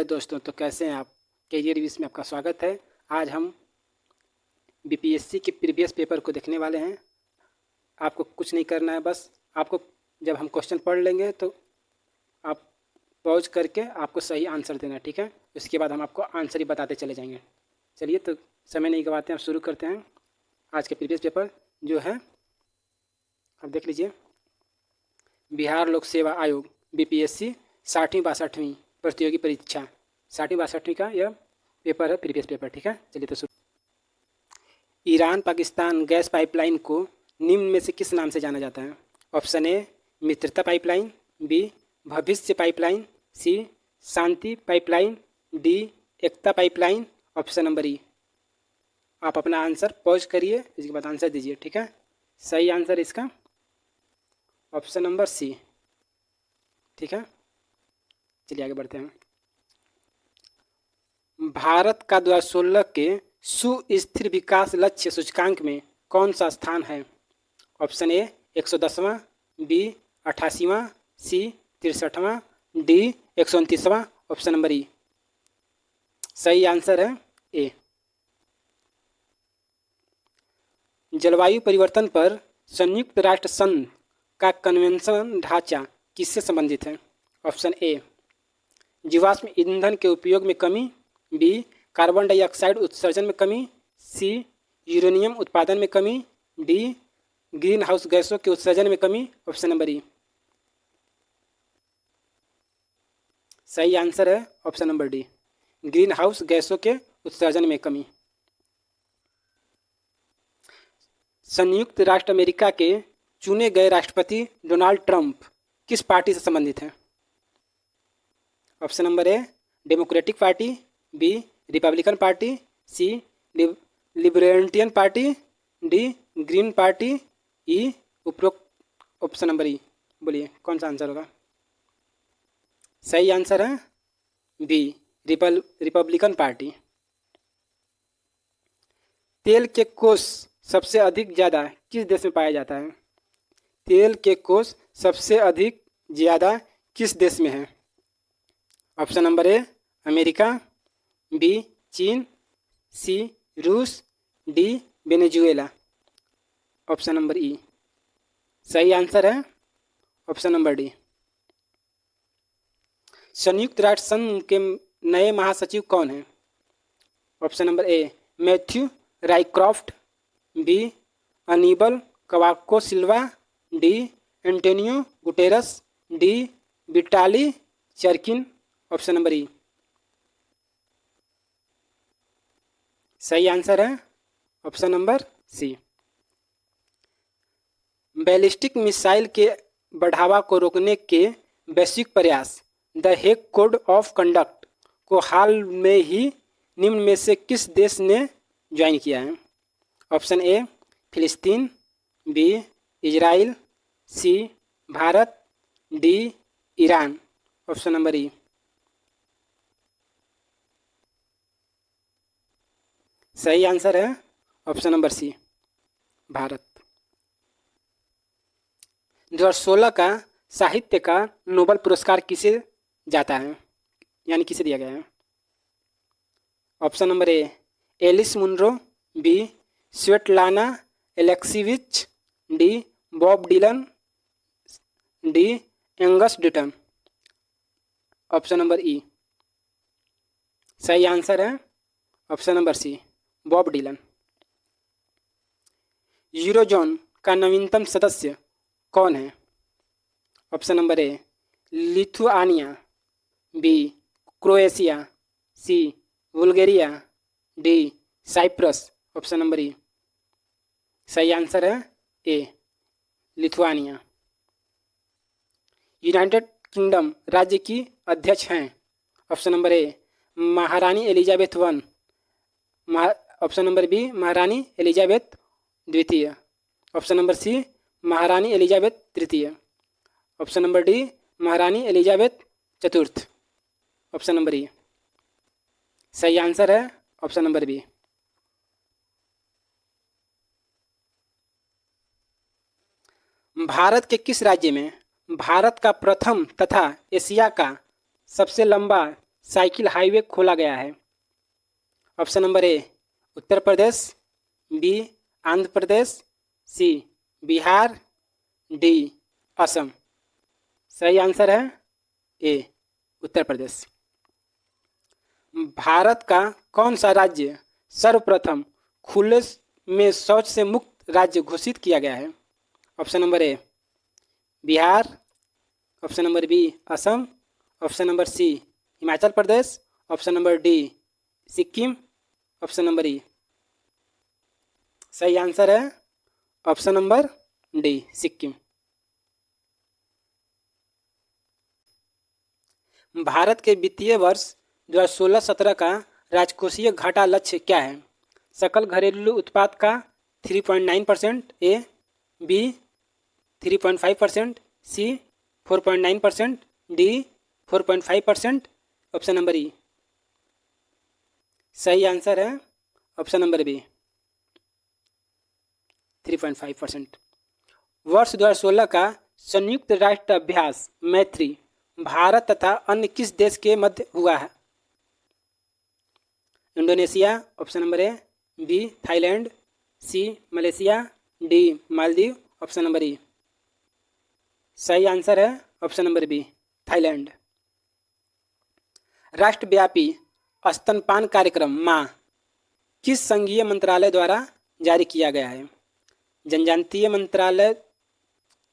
Hello दोस्तों, तो कैसे हैं आप। कैरियर रिव्यूज में आपका स्वागत है। आज हम बीपीएससी के प्रीवियस पेपर को देखने वाले हैं। आपको कुछ नहीं करना है, बस आपको जब हम क्वेश्चन पढ़ लेंगे तो आप पॉज करके आपको सही आंसर देना है, ठीक है। उसके बाद हम आपको आंसर ही बताते चले जाएंगे। चलिए, तो समय नहीं गवाते हैं, आप शुरू करते हैं आज के प्रीवियस पेपर जो है। आप देख लीजिए, बिहार लोक सेवा आयोग बीपीएससी 60वीं-62वीं प्रतियोगी परीक्षा 60वीं-62वीं का यह पेपर है, प्रीवियस पेपर, ठीक है। चलिए तो ईरान पाकिस्तान गैस पाइपलाइन को निम्न में से किस नाम से जाना जाता है। ऑप्शन ए मित्रता पाइपलाइन, बी भविष्य पाइपलाइन, सी शांति पाइपलाइन, डी एकता पाइपलाइन। ऑप्शन नंबर ई। आप अपना आंसर पॉज करिए, इसके बाद आंसर दीजिए, ठीक है। सही आंसर इसका ऑप्शन नंबर सी, ठीक है। चलिए आगे बढ़ते हैं। भारत का 2016 के सुस्थिर विकास लक्ष्य सूचकांक में कौन सा स्थान है। ऑप्शन ए 110वां, बी 88वां, सी 63वां, डी 129वां। Option number E. सही आंसर है ए। जलवायु परिवर्तन पर संयुक्त राष्ट्र संघ का कन्वेंशन ढांचा किससे संबंधित है। ऑप्शन ए जीवाश्म ईंधन के उपयोग में कमी, बी कार्बन डाइऑक्साइड उत्सर्जन में कमी, सी यूरेनियम उत्पादन में कमी, डी ग्रीन हाउस गैसों के उत्सर्जन में कमी। Option number E. सही आंसर है option number D, green house गैसों के उत्सर्जन में कमी। संयुक्त राष्ट्र अमेरिका के चुने गए राष्ट्रपति डोनाल्ड ट्रंप किस पार्टी से संबंधित हैं। Option number A Democratic Party, B Republican Party, C Libertarian Party, D Green Party, E उपरोक्त। Option number E. बोलिए कौन सा आंसर होगा। सही आंसर है बी रिपब्लिकन पार्टी। तेल के कोष सबसे अधिक ज़्यादा किस देश में पाया जाता है। तेल के कोष सबसे अधिक ज़्यादा किस देश में है। Option number A America, B चीन, सी रूस, D Venezuela. Option number E. सही आंसर है ऑप्शन नंबर डी। संयुक्त राष्ट्र संघ के नए महासचिव कौन हैं। Option number A Matthew Rycroft, B Anibal Cavaco Silva, D Antonio Guterres, D Vitaly Churkin. Option number E. सही आंसर है option number C. Ballistic missile के बढ़ावा को रोकने के वैश्विक प्रयास the Hague Code of Conduct को हाल में ही निम्न में से किस देश ने ज्वाइन किया है। ऑप्शन ए फिलिस्तीन, B Israel, C Bharat, D Iran. Option number E. सही आंसर है ऑप्शन नंबर सी भारत। 2016 का साहित्य का नोबेल पुरस्कार किसे जाता है, यानी किसे दिया गया है। Option number A Alice Munro, B Svetlana Alexievich, D Bob Dylan, D Angus Deaton. Option number E. सही आंसर है option number C Bob Dylan. Eurozone का नवीनतम सदस्य कौन है। Option number A Lithuania, B Croatia, C Bulgaria, D Cyprus. Option number E. सही answer है ए Lithuania. United kingdom राज्य की अध्यक्ष हैं। ऑप्शन नंबर ए महारानी Elizabeth one, option number B महारानी एलिजाबेथ द्वितीय, ऑप्शन नंबर सी महारानी एलिजाबेथ तृतीय, ऑप्शन नंबर डी महारानी एलिजाबेथ चतुर्थ। Option number E. सही आंसर है ऑप्शन नंबर बी। भारत के किस राज्य में भारत का प्रथम तथा एशिया का सबसे लंबा साइकिल हाईवे खोला गया है? Option number A Uttar Pradesh, B Andhra Pradesh, C Bihar, D Assam. सही आंसर है ए उत्तर प्रदेश। भारत का कौन सा राज्य सर्वप्रथम खुले में शौच से मुक्त राज्य घोषित किया गया है? Option number A Bihar, option number B Assam, option number C Himachal Pradesh, option number D Sikkim, option number E. सही आंसर है option number D Sikkim. Bharat के वित्तीय वर्ष 2016-17 का राजकोषीय घाटा लक्ष्य क्या है? सकल घरेलू उत्पाद का 3.9%, A B 3.5%, C 4.9%, D 4.5%, option number E. सही आंसर है ऑप्शन नंबर बी 3.5%। वर्ष 2016 का संयुक्त राष्ट्र अभ्यास मैत्री भारत तथा अन्य किस देश के मध्य हुआ है? Indonesia, option number A, B Thailand, C Malaysia, D Maldives, option number E. सही आंसर है ऑप्शन नंबर बी थाईलैंड। राष्ट्रव्यापी स्तनपान कार्यक्रम माँ किस संघीय मंत्रालय द्वारा जारी किया गया है? जनजातीय मंत्रालय,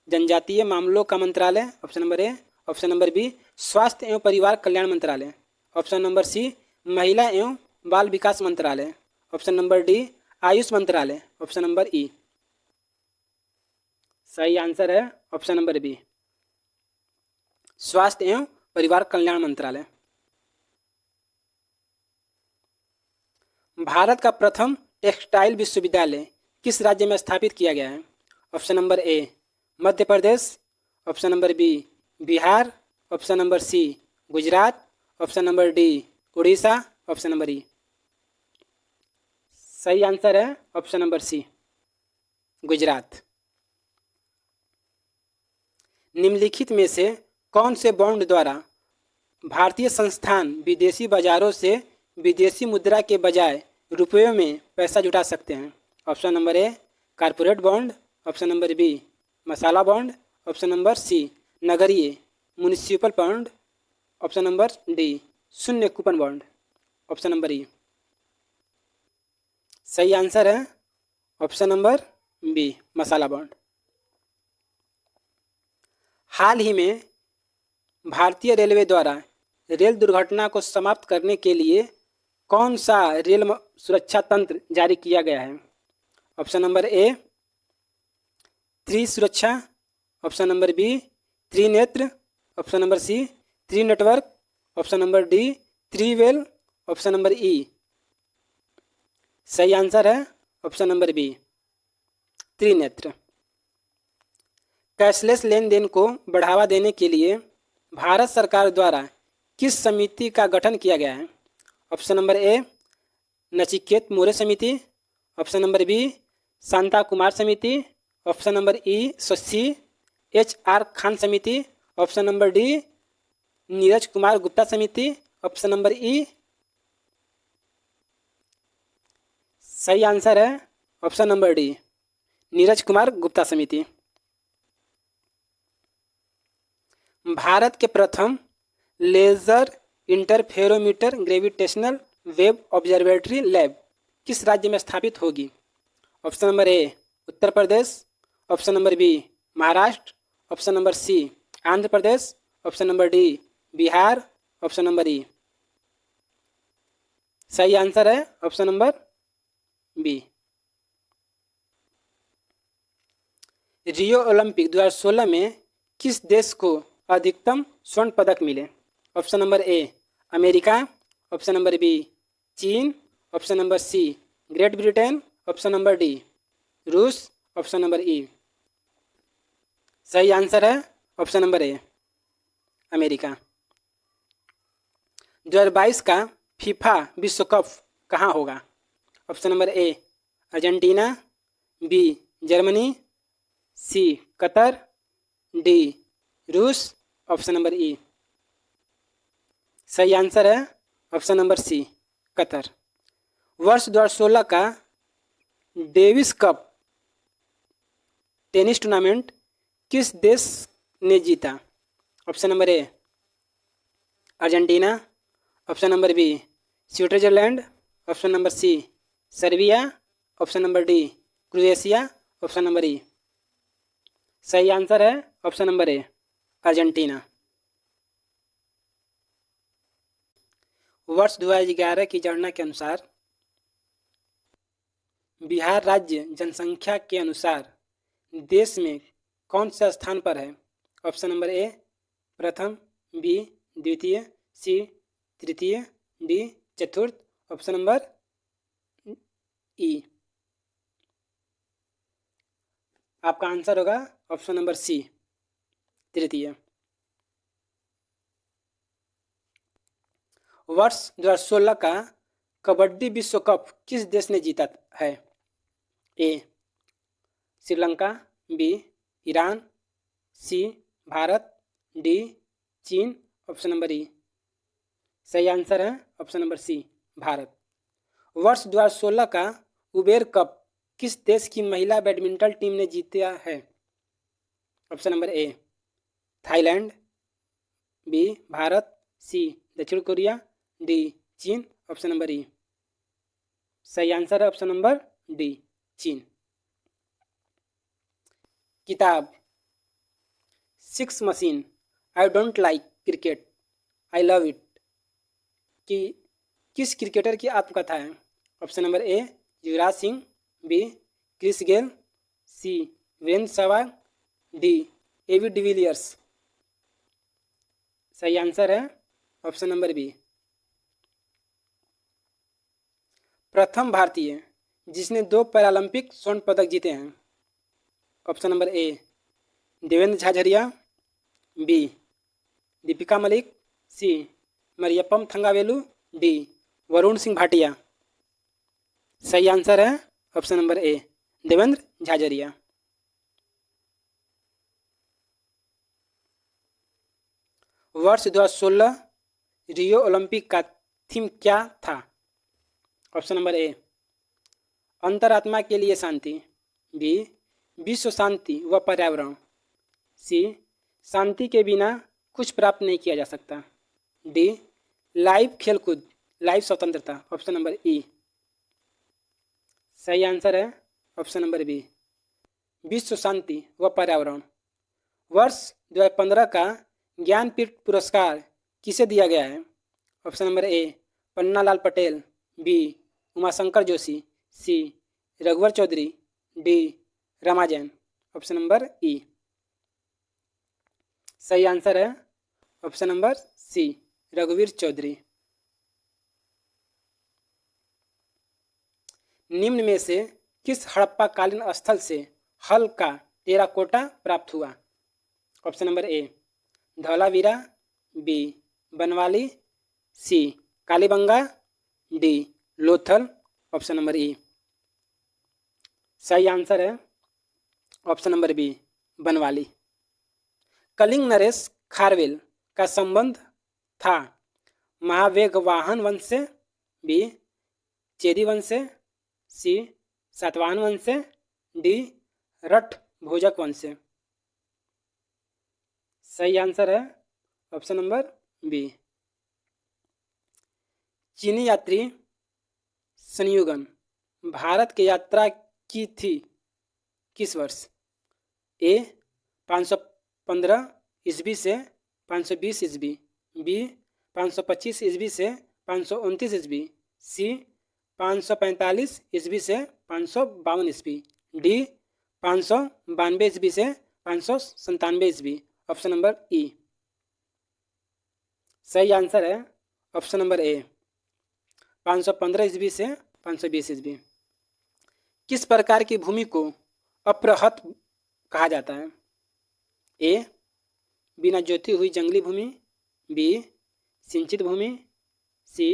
जनजातीय मामलों का मंत्रालय, option number A, option number B स्वास्थ्य एवं परिवार कल्याण मंत्रालय, ऑप्शन नंबर सी महिला एवं बाल विकास मंत्रालय, ऑप्शन नंबर डी आयुष मंत्रालय, ऑप्शन नंबर ई। सही आंसर है ऑप्शन नंबर बी स्वास्थ्य एवं परिवार कल्याण मंत्रालय। भारत का प्रथम टेक्सटाइल विश्वविद्यालय किस राज्य में स्थापित किया गया है? Option number A Madhya Pradesh, option number B Bihar, option number C Gujarat, option number D Orissa, option number E. सही आंसर है ऑप्शन नंबर सी गुजरात। निम्नलिखित में से कौन से बॉन्ड द्वारा भारतीय संस्थान विदेशी बाजारों से विदेशी मुद्रा के बजाय रुपयों में पैसा जुटा सकते हैं? Option number A corporate bond, option number B masala bond, option number C नगरीय municipal bond, option number D शून्य coupon bond, option number E. सही आंसर है option number B masala bond. हाल ही में भारतीय रेलवे द्वारा रेल दुर्घटना को समाप्त करने के लिए कौन सा रेल सुरक्षा तंत्र जारी किया गया है? Option number A Trisuraksha, option number B Trinetra, option number C Trinetwork, option number D Trivel, option number E. सही आंसर है option number B Trinetra. Cashless लेन देन को बढ़ावा देने के लिए भारत सरकार द्वारा किस समिति का गठन किया गया है? Option number A Nachiket More समिति, option number B Shanta Kumar समिति, option number E C HR Khan समिति, option number D Neeraj Kumar Gupta समिति, ऑप्शन नंबर ई। सही आंसर है option number D Neeraj Kumar Gupta समिति। भारत के प्रथम laser interferometer gravitational wave observatory lab किस राज्य में स्थापित होगी? Option number A Uttar Pradesh, option number B Maharashtra, option number C Andhra Pradesh, option number D Bihar, option number E. सही आंसर है option number B. Rio Olympic 2016 में किस देश को अधिकतम स्वर्ण पदक मिले? Option number A America, option number B चीन, option number C Great Britain, option number D रूस, ऑप्शन नंबर ई। सही आंसर है ऑप्शन नंबर ए अमेरिका। 2022 का फीफा विश्व कप कहाँ होगा? Option number A Argentina, B Germany, C Qatar, D रूस, option number E. सही आंसर है ऑप्शन नंबर सी, कतर। वर्ष 2016 का डेविस कप टेनिस टूर्नामेंट किस देश ने जीता? Option number A Argentina, option number B Switzerland, option number C Serbia, option number D Croatia, option number E. सही आंसर है ऑप्शन नंबर ए, अर्जेंटीना। वर्ष 2011 की जनगणना के अनुसार बिहार राज्य जनसंख्या के अनुसार देश में कौन से स्थान पर है? ऑप्शन नंबर ए प्रथम, बी द्वितीय, सी तृतीय, डी चतुर्थ, ऑप्शन नंबर ई। आपका आंसर होगा ऑप्शन नंबर सी, तृतीय। वर्ष 2016 का कबड्डी विश्व कप किस देश ने जीता है? ए श्रीलंका, बी ईरान, सी भारत, डी चीन, ऑप्शन नंबर ई। सही आंसर है ऑप्शन नंबर सी, भारत। वर्ष 2016 का उबेर कप किस देश की महिला बैडमिंटन टीम ने जीता है? Option number A Thailand, B Bharat, C दक्षिण कोरिया, डी चीन, ऑप्शन नंबर ई। सही आंसर है ऑप्शन नंबर डी, चीन। किताब six machine I don't like cricket I love it की किस क्रिकेटर की आत्मकथा है? Option number A Yuvraj Singh, B Chris Gayle, C Virender Sehwag, D AB de Villiers. सही आंसर है ऑप्शन नंबर बी, प्रथम भारतीय जिसने 2 पैरालंपिक स्वर्ण पदक जीते हैं। Option number A Devendra Jhajharia, B Deepika Malik, C Mariyappan Thangavelu, D Varun Singh Bhatia. सही आंसर है option number A Devendra Jhajharia. वर्ष 2016 रियो ओलंपिक का थीम क्या था? ऑप्शन नंबर ए अंतरात्मा के लिए शांति, बी विश्व शांति व पर्यावरण, सी शांति के बिना कुछ प्राप्त नहीं किया जा सकता, डी लाइव खेलकूद लाइव स्वतंत्रता, ऑप्शन नंबर ई। सही आंसर है ऑप्शन नंबर बी विश्व शांति व पर्यावरण। वर्ष 2015 का ज्ञानपीठ पुरस्कार किसे दिया गया है? Option number A Pannalal Patel, B Umashankar Joshi, C रघुवर Chaudhary, D Rama Jain, option number E. सही आंसर है ऑप्शन नंबर सी रघुवीर चौधरी। निम्न में से किस हड़प्पा कालीन स्थल से हल का टेराकोटा प्राप्त हुआ? Option number A Dholavira, B Banawali, C Kalibangan, D Lothal, option number E. सही आंसर है option number B Banawali. Kalinga नरेश खारवेल का संबंध था महावेगवाहन वंश से, बी चेदी वंश से, सी सातवाहन वंश से, डी रठ भोजक वंश से। सही आंसर है ऑप्शन नंबर बी चीनी यात्री संयुगन भारत की यात्रा की थी किस वर्ष? ए 515 ईस्वी से 520 ईस्वी, बी 525 ईस्वी से 529 ईस्वी, सी 545 ईस्वी से 552 ईस्वी, डी 592 ईस्वी से 597 ईस्वी, ऑप्शन नंबर ई। सही आंसर है ऑप्शन नंबर ए 515 ईस्वी से 520 ईस्वी। किस प्रकार की भूमि को अप्रहत कहा जाता है? ए बिना जोती हुई जंगली भूमि, बी सिंचित भूमि, सी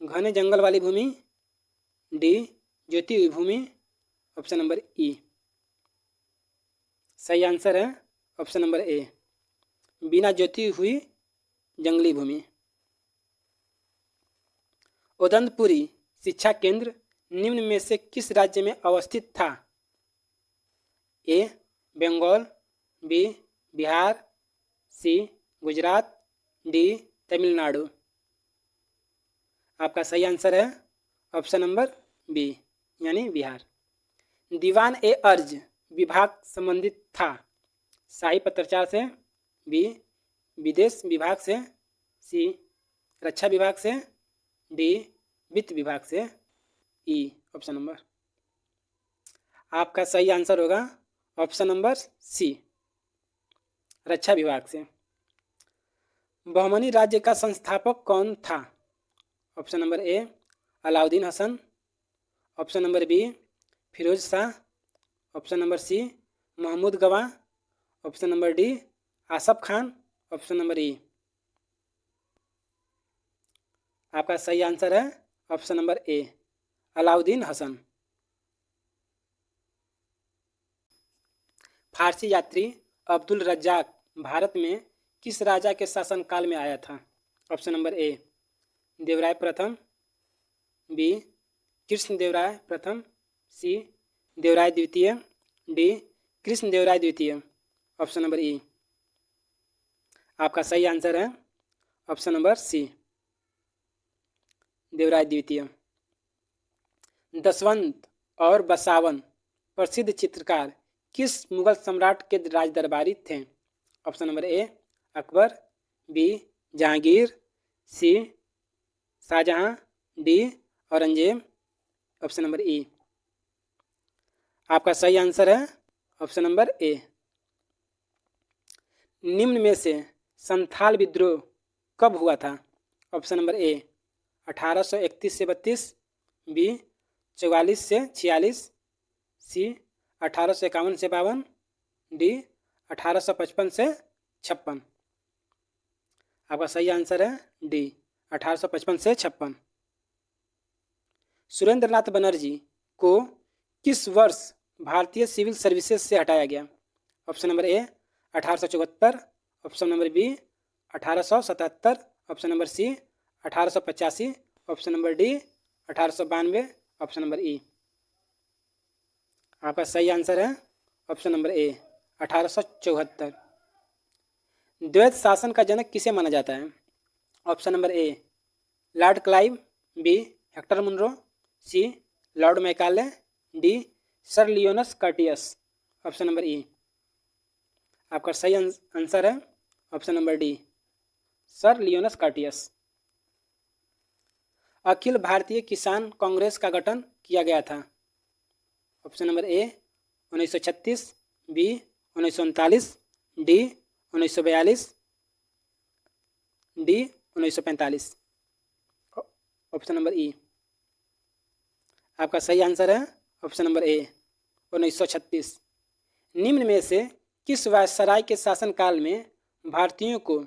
घने जंगल वाली भूमि, डी जोती हुई भूमि, ऑप्शन नंबर ई। सही आंसर है ऑप्शन नंबर ए बिना जोती हुई जंगली भूमि। उदंतपुरी शिक्षा केंद्र निम्न में से किस राज्य में अवस्थित था? ए बंगाल, बी बिहार, सी गुजरात, डी तमिलनाडु। आपका सही आंसर है ऑप्शन नंबर बी यानी बिहार। दीवान ए अर्ज विभाग संबंधित था? शाही पत्राचार से, बी विदेश विभाग से, सी रक्षा विभाग से, डी वित्त विभाग से, ई ऑप्शन नंबर। आपका सही आंसर होगा ऑप्शन नंबर सी रक्षा विभाग से। बहमनी राज्य का संस्थापक कौन था? Option number A Alauddin Hasan, option number B Firoz Shah, option number C Mahmud Gawan, option number D Asaf Khan, option number E. आपका सही आंसर है option number A Alauddin Hasan. फारसी यात्री अब्दुल रज्जाक भारत में किस राजा के शासनकाल में आया था? ऑप्शन नंबर ए देवराय प्रथम, बी कृष्णदेवराय प्रथम, सी देवराय द्वितीय, डी कृष्णदेवराय द्वितीय, ऑप्शन नंबर ई। आपका सही आंसर है ऑप्शन नंबर सी देवराय द्वितीय। दसवंत और बसावन प्रसिद्ध चित्रकार किस मुगल सम्राट के राज दरबारी थे? Option number A Akbar, B Jahangir, C Shahjahan, D Aurangzeb, option number E. आपका सही आंसर है ऑप्शन नंबर ए। निम्न में से संथाल विद्रोह कब हुआ था? ऑप्शन नंबर ए 1831 से 32, बी 44 से 46, सी 1851 से 52, डी 1855 से 56। आपका सही आंसर है डी 1855 से 56। सुरेंद्रनाथ बनर्जी को किस वर्ष भारतीय सिविल सर्विसेज से हटाया गया? Option number A 1874, option number B 1877, option number C 1885, option number D 1892, option number E. आपका सही आंसर है ऑप्शन नंबर ए 1874। द्वैत शासन का जनक किसे माना जाता है? Option number A Lord Clive, B Hector Munro, C Lord Macaulay, D Sir Lionel Curtis, option number E. आपका सही आंसर है option number D Sir Lionel Curtis. अखिल भारतीय किसान कांग्रेस का गठन किया गया था? Option number A 1936, B 1939, D 1942, D 1945, option number E. आपका सही आंसर है ऑप्शन नंबर ए 1936। निम्न में से किस वायसराय के शासनकाल में भारतीयों को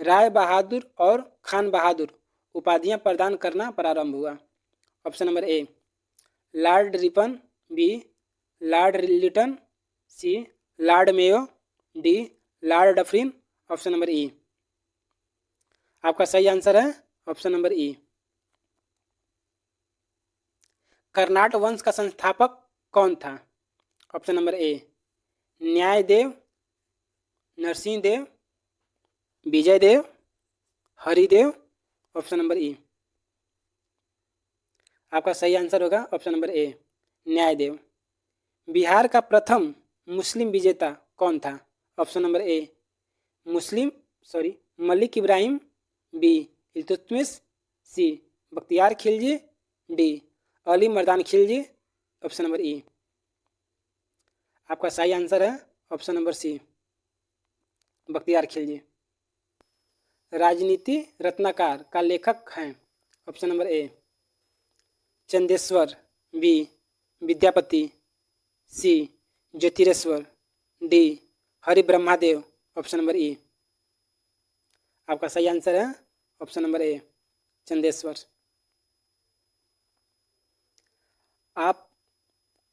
राय बहादुर और खान बहादुर उपाधियां प्रदान करना प्रारंभ हुआ? Option number A lord Ripon, B lord Lytton, C lord Mayo, D lord Dufferin, option number E. आपका सही आंसर है ऑप्शन नंबर ई। कर्नाट वंश का संस्थापक कौन था? Option number A Nyaydev, Narsinghdev, Vijaydev, Haridev, option number E. आपका सही आंसर होगा option number A Nyaydev. Bihar का प्रथम मुस्लिम विजेता कौन था? Option number A Malik Ibrahim, B Iltutmish, C Bakhtiyar Khilji, D Ali Mardan Khilji, option number E. आपका सही आंसर है option number C Bakhtiyar Khilji. Rajniti Ratnakar का लेखक हैं? Option number A Chandeshwar, B Vidyapati, C Jyotireshwar, D Hari Brahmadev, option number E. आपका सही आंसर है ऑप्शन नंबर ए चंदेश्वर। आप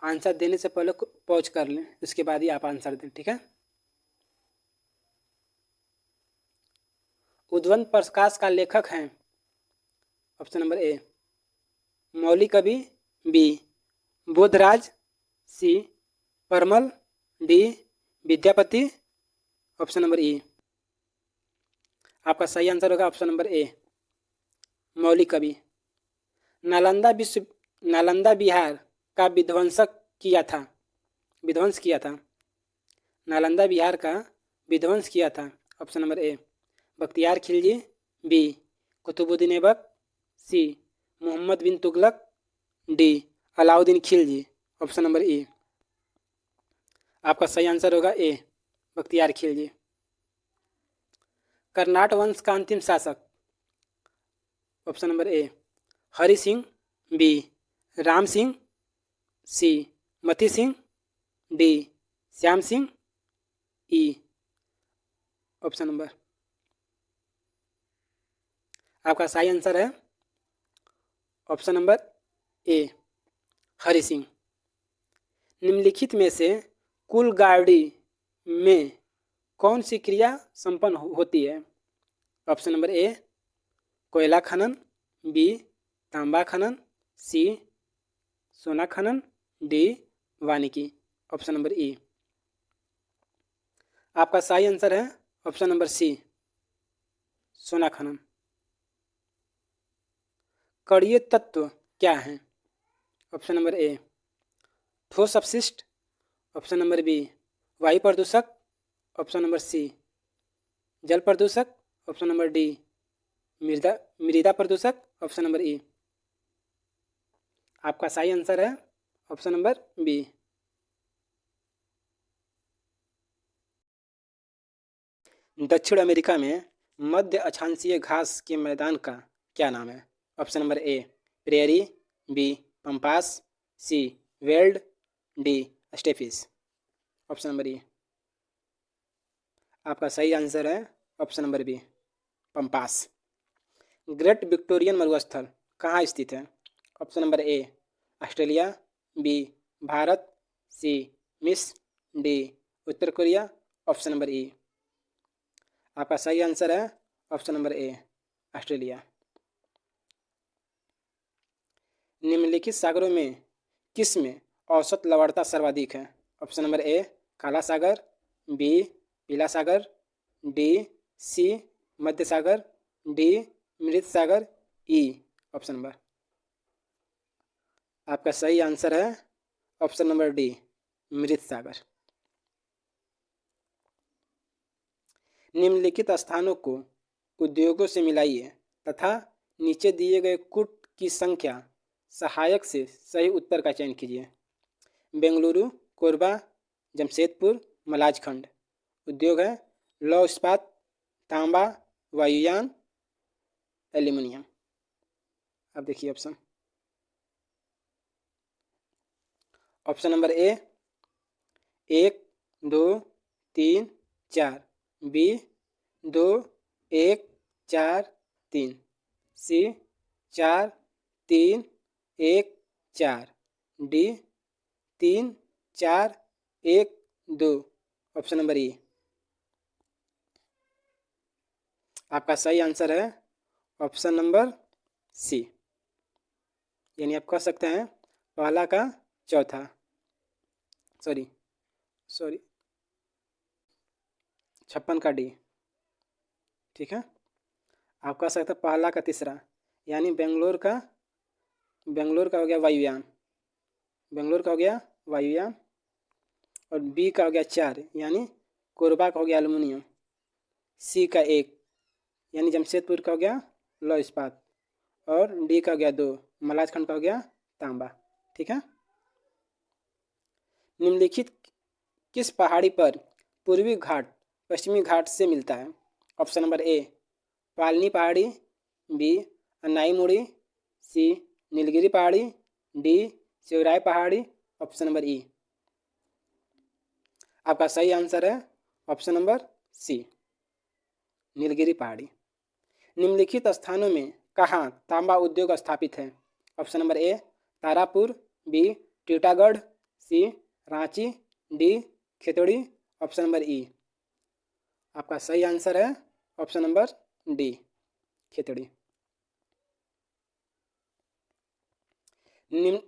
आंसर देने से पहले पॉज कर लें, उसके बाद ही आप आंसर दें, ठीक है। उद्वंत प्रकाश का लेखक हैं? ऑप्शन नंबर ए मौली कवि, बी बोधराज, सी परमल, D Vidyapati, option number E. आपका सही आंसर होगा ऑप्शन नंबर ए मौली कवि। नालंदा बिहार का विध्वंस किया था। नालंदा बिहार का विध्वंस किया था। Option number A Bakhtiyar Khilji, B Qutbuddin Aibak, C Muhammad bin Tughlaq, D Alauddin Khilji, option number E. आपका सही आंसर होगा ए बख्तियार खिलजी। कर्नाट वंश का अंतिम शासक, option number A Hari Singh, B Ram Singh, C Mati Singh, D Shyam Singh, E. Option number आपका सही आंसर है option number A Hari Singh. निम्नलिखित में से कुल गाड़ी में कौन सी क्रिया संपन्न होती है? ऑप्शन नंबर ए कोयला खनन, बी तांबा खनन, सी सोना खनन, डी वानिकी, ऑप्शन नंबर ई। आपका सही आंसर है ऑप्शन नंबर सी सोना खनन। कणीय तत्व क्या है? ऑप्शन नंबर ए ठोस अपशिष्ट, ऑप्शन नंबर बी वायु प्रदूषक, ऑप्शन नंबर सी जल प्रदूषक, ऑप्शन नंबर डी मृदा प्रदूषक, ऑप्शन नंबर ई। आपका सही आंसर है ऑप्शन नंबर बी। दक्षिण अमेरिका में मध्य अक्षांशीय घास के मैदान का क्या नाम है? Option number A prairie, B pampas, C veld, D steppes, option number E. आपका सही आंसर है option number B pampas. Great Victorian मरुस्थल कहाँ स्थित है? Option number A Australia, B Bharat, C मिस्र, डी उत्तर कोरिया, ऑप्शन नंबर ई। आपका सही आंसर है ऑप्शन नंबर ए ऑस्ट्रेलिया। निम्नलिखित सागरों में किस में औसत लवणता सर्वाधिक है? ऑप्शन नंबर ए काला सागर, बी पीला सागर, डी सी मध्य सागर, डी मृत सागर, ई, ऑप्शन नंबर। आपका सही आंसर है ऑप्शन नंबर डी मृत सागर। निम्नलिखित स्थानों को उद्योगों से मिलाइए तथा नीचे दिए गए कूट की संख्या सहायक से सही उत्तर का चयन कीजिए। बेंगलुरु, कोरबा, जमशेदपुर, मलाजखंड। उद्योग है लौह इस्पात, तांबा, वायुयान, एल्यूमिनियम। अब देखिए option number A 1 2 3 4, B 2 1 4 3, C 4 3 1 4, D 3 4 1 2, option number E. आपका सही आंसर है ऑप्शन नंबर सी, यानी आप कह सकते हैं पहला का चौथा, सॉरी 56 का डी, ठीक है। आप कह सकते हैं पहला का तीसरा, यानी बेंगलोर का हो गया वायुयान, बेंगलोर का हो गया वायुयान, और बी का हो गया 4 यानी कोरबा का हो गया एल्युमिनियम, सी का 1 यानी जमशेदपुर का हो गया लौह इस्पात, और डी का हो गया 2 मलाजखंड का हो गया तांबा, ठीक है। निम्नलिखित किस पहाड़ी पर पूर्वी घाट पश्चिमी घाट से मिलता है? ऑप्शन नंबर ए पालनी पहाड़ी, बी अन्नाईमुड़ी, सी नीलगिरी पहाड़ी, डी शिवराय पहाड़ी, ऑप्शन नंबर ई। आपका सही आंसर है ऑप्शन नंबर सी नीलगिरी पहाड़ी। निम्नलिखित स्थानों में कहाँ तांबा उद्योग स्थापित है? Option number A Tarapur, B Titagarh, C Ranchi, D Khetri, option number E. आपका सही आंसर है ऑप्शन नंबर डी खेतड़ी। निम्न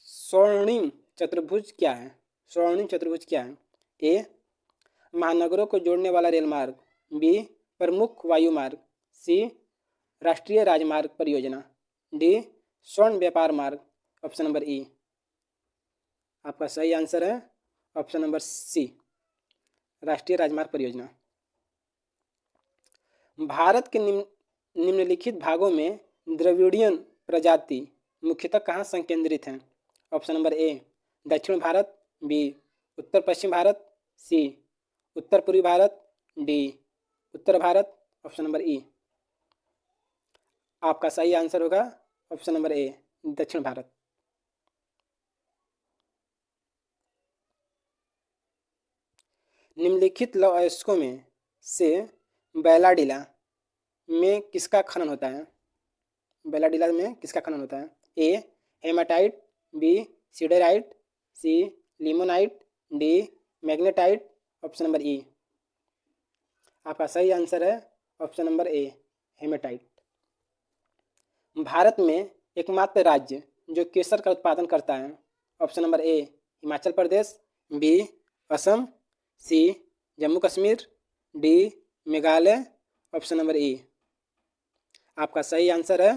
स्वर्णिम चतुर्भुज क्या है? स्वर्णिम चतुर्भुज क्या है? ए महानगरों को जोड़ने वाला रेल मार्ग, बी प्रमुख वायु मार्ग, सी राष्ट्रीय राजमार्ग परियोजना, डी स्वर्ण व्यापार मार्ग। ऑप्शन नंबर ई आपका सही आंसर है। ऑप्शन नंबर सी राष्ट्रीय राजमार्ग परियोजना। भारत के निम्नलिखित भागों में द्रविड़ियन प्रजाति मुख्यतः कहाँ संकेंद्रित हैं? ऑप्शन नंबर ए दक्षिण भारत, बी उत्तर पश्चिम भारत, सी उत्तर पूर्वी भारत, डी उत्तर भारत। ऑप्शन नंबर ई आपका सही आंसर होगा ऑप्शन नंबर ए दक्षिण भारत। निम्नलिखित लौह अयस्कों में से बैलाडिला में किसका खनन होता है? बैलाडिला में किसका खनन होता है? A hematite, B siderite, C limonite, D magnetite. Option number E आपका सही आंसर है option number A hematite. Bharat में एकमात्र राज्य जो केसर का उत्पादन करता है? Option number A Himachal Pradesh, B Assam, C Jammu Kashmir, D Meghalaya. Option number E आपका सही आंसर है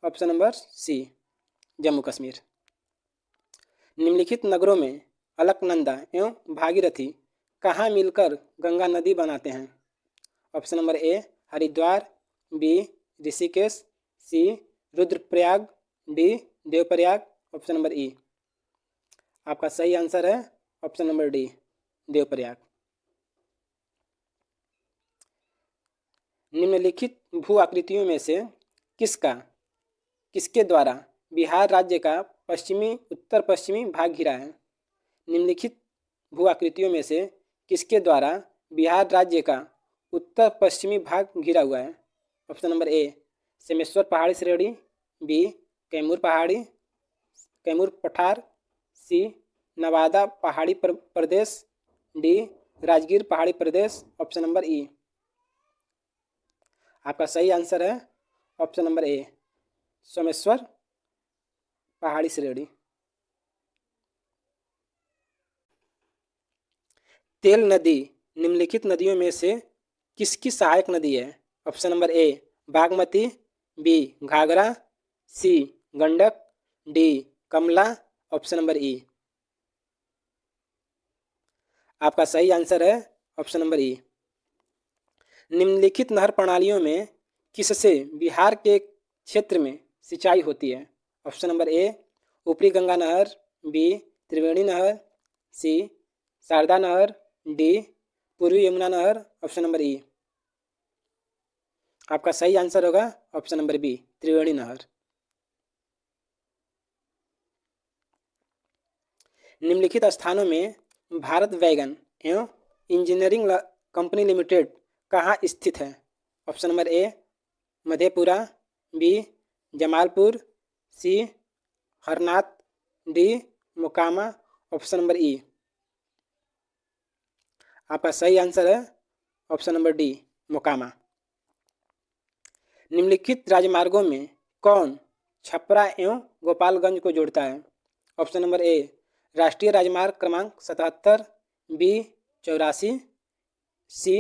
option number C Jammu Kashmir. निम्नलिखित नगरों में अलकनंदा एवं भागीरथी कहाँ मिलकर गंगा नदी बनाते हैं? Option number A Haridwar, B Rishikesh, C Rudraprayag, D Devprayag. Option number E आपका सही आंसर है ऑप्शन नंबर डी देवप्रयाग। निम्नलिखित भू आकृतियों में से किसके द्वारा बिहार राज्य का उत्तर पश्चिमी भाग घिरा है? निम्नलिखित भू आकृतियों में से किसके द्वारा बिहार राज्य का उत्तर पश्चिमी भाग घिरा हुआ है? ऑप्शन नंबर ए सेमेश्वर पहाड़ी श्रेणी, बी कैमूर पठार, सी नवादा पहाड़ी प्रदेश, डी राजगीर पहाड़ी प्रदेश। ऑप्शन नंबर ई आपका सही आंसर है ऑप्शन नंबर ए सोमेश्वर पहाड़ी श्रेणी। तेल नदी निम्नलिखित नदियों में से किसकी सहायक नदी है? Option number A Bagmati, B Ghaghara, C Gandak, D Kamla. Option number E आपका सही आंसर है ऑप्शन नंबर ई। निम्नलिखित नहर प्रणालियों में किससे बिहार के क्षेत्र में सिंचाई होती है? ऑप्शन नंबर ए ऊपरी गंगा नहर, बी त्रिवेणी नहर, सी शारदा नहर, डी पूर्वी यमुना नहर। ऑप्शन नंबर ई आपका सही आंसर होगा ऑप्शन नंबर बी त्रिवेणी नहर। निम्नलिखित स्थानों में भारत वैगन एवं इंजीनियरिंग कंपनी लिमिटेड कहाँ स्थित है? Option number A Madhepura, B Jamalpur, C Harnath, D Mokama. Option number E आपका सही आंसर है ऑप्शन नंबर डी मोकामा। निम्नलिखित राजमार्गों में कौन छपरा एवं गोपालगंज को जोड़ता है? ऑप्शन नंबर ए राष्ट्रीय राजमार्ग क्रमांक 77, बी 84, सी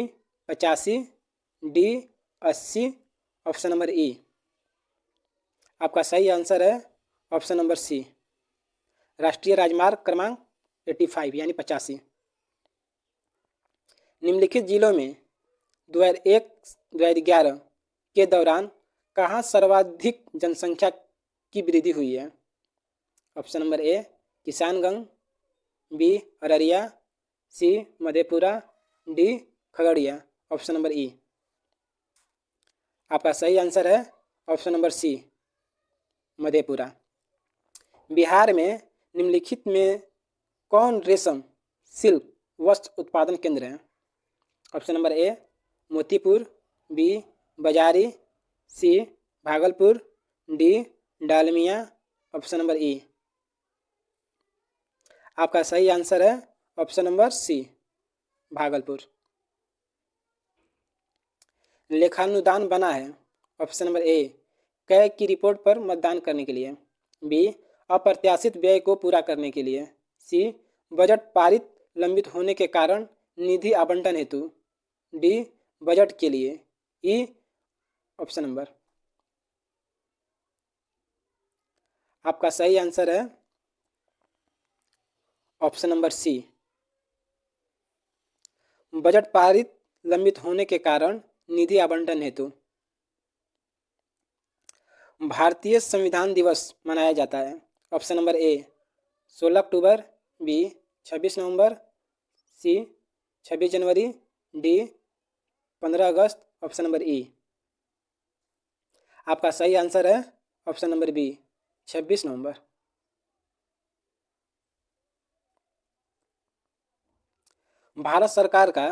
85, डी 80। ऑप्शन नंबर ई आपका सही आंसर है ऑप्शन नंबर सी राष्ट्रीय राजमार्ग क्रमांक 85 यानी 85। निम्नलिखित जिलों में 2001-2011 के दौरान कहाँ सर्वाधिक जनसंख्या की वृद्धि हुई है? Option number A Kishanganj, B Araria, C Madhepura, D Khagaria. Option number E आपका सही आंसर है option number C Madhepura. Bihar में निम्नलिखित में कौन रेशम सिल्क वस्त्र उत्पादन केंद्र है? Option number A Motipur, B Bajari, C Bhagalpur, D Dalmia. Option number E आपका सही आंसर है ऑप्शन नंबर सी भागलपुर। लेखानुदान बना है ऑप्शन नंबर ए कै की रिपोर्ट पर मतदान करने के लिए, बी अप्रत्याशित व्यय को पूरा करने के लिए। सी, बजट पारित लंबित होने के कारण निधि आवंटन हेतु। डी, बजट के लिए। ई, ऑप्शन नंबर। आपका सही आंसर है ऑप्शन नंबर सी, बजट पारित लंबित होने के कारण निधि आवंटन हेतु। भारतीय संविधान दिवस मनाया जाता है। ऑप्शन नंबर ए 16 अक्टूबर, बी 26 नवंबर, सी 26 जनवरी, डी 15 अगस्त। Option number E. आपका सही आंसर है ऑप्शन नंबर बी 26 नवंबर। भारत सरकार का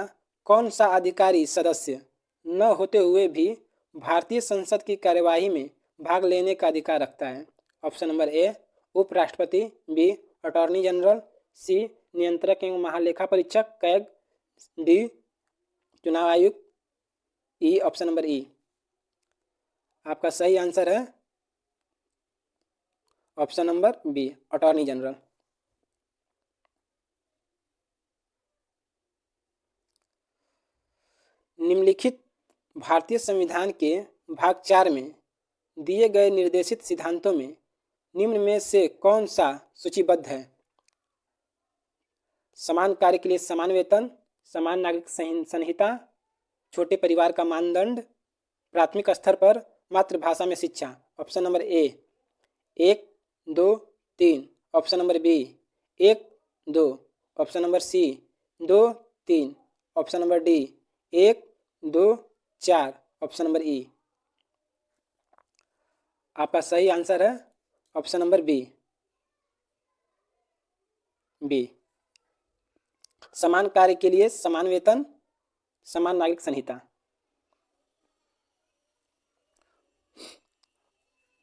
कौन सा अधिकारी सदस्य न होते हुए भी भारतीय संसद की कार्यवाही में भाग लेने का अधिकार रखता है? ऑप्शन नंबर ए उपराष्ट्रपति, बी अटॉर्नी जनरल, सी नियंत्रक एवं महालेखा परीक्षक कैग, डी चुनाव आयुक्त, ई ऑप्शन नंबर ई। आपका सही आंसर है option number B attorney general. निम्नलिखित भारतीय संविधान के भाग 4 में दिए गए निर्देशित सिद्धांतों में निम्न में से कौन सा सूचीबद्ध है? समान कार्य के लिए समान वेतन, समान नागरिक संहिता, छोटे परिवार का मानदंड, प्राथमिक स्तर पर मातृभाषा में शिक्षा। Option number A 1, 2, 3, option number B 1, 2, option number C 2, 3, option number D 1, 2, 4, option number E. आपका सही आंसर है ऑप्शन नंबर बी, समान कार्य के लिए समान वेतन, समान नागरिक संहिता।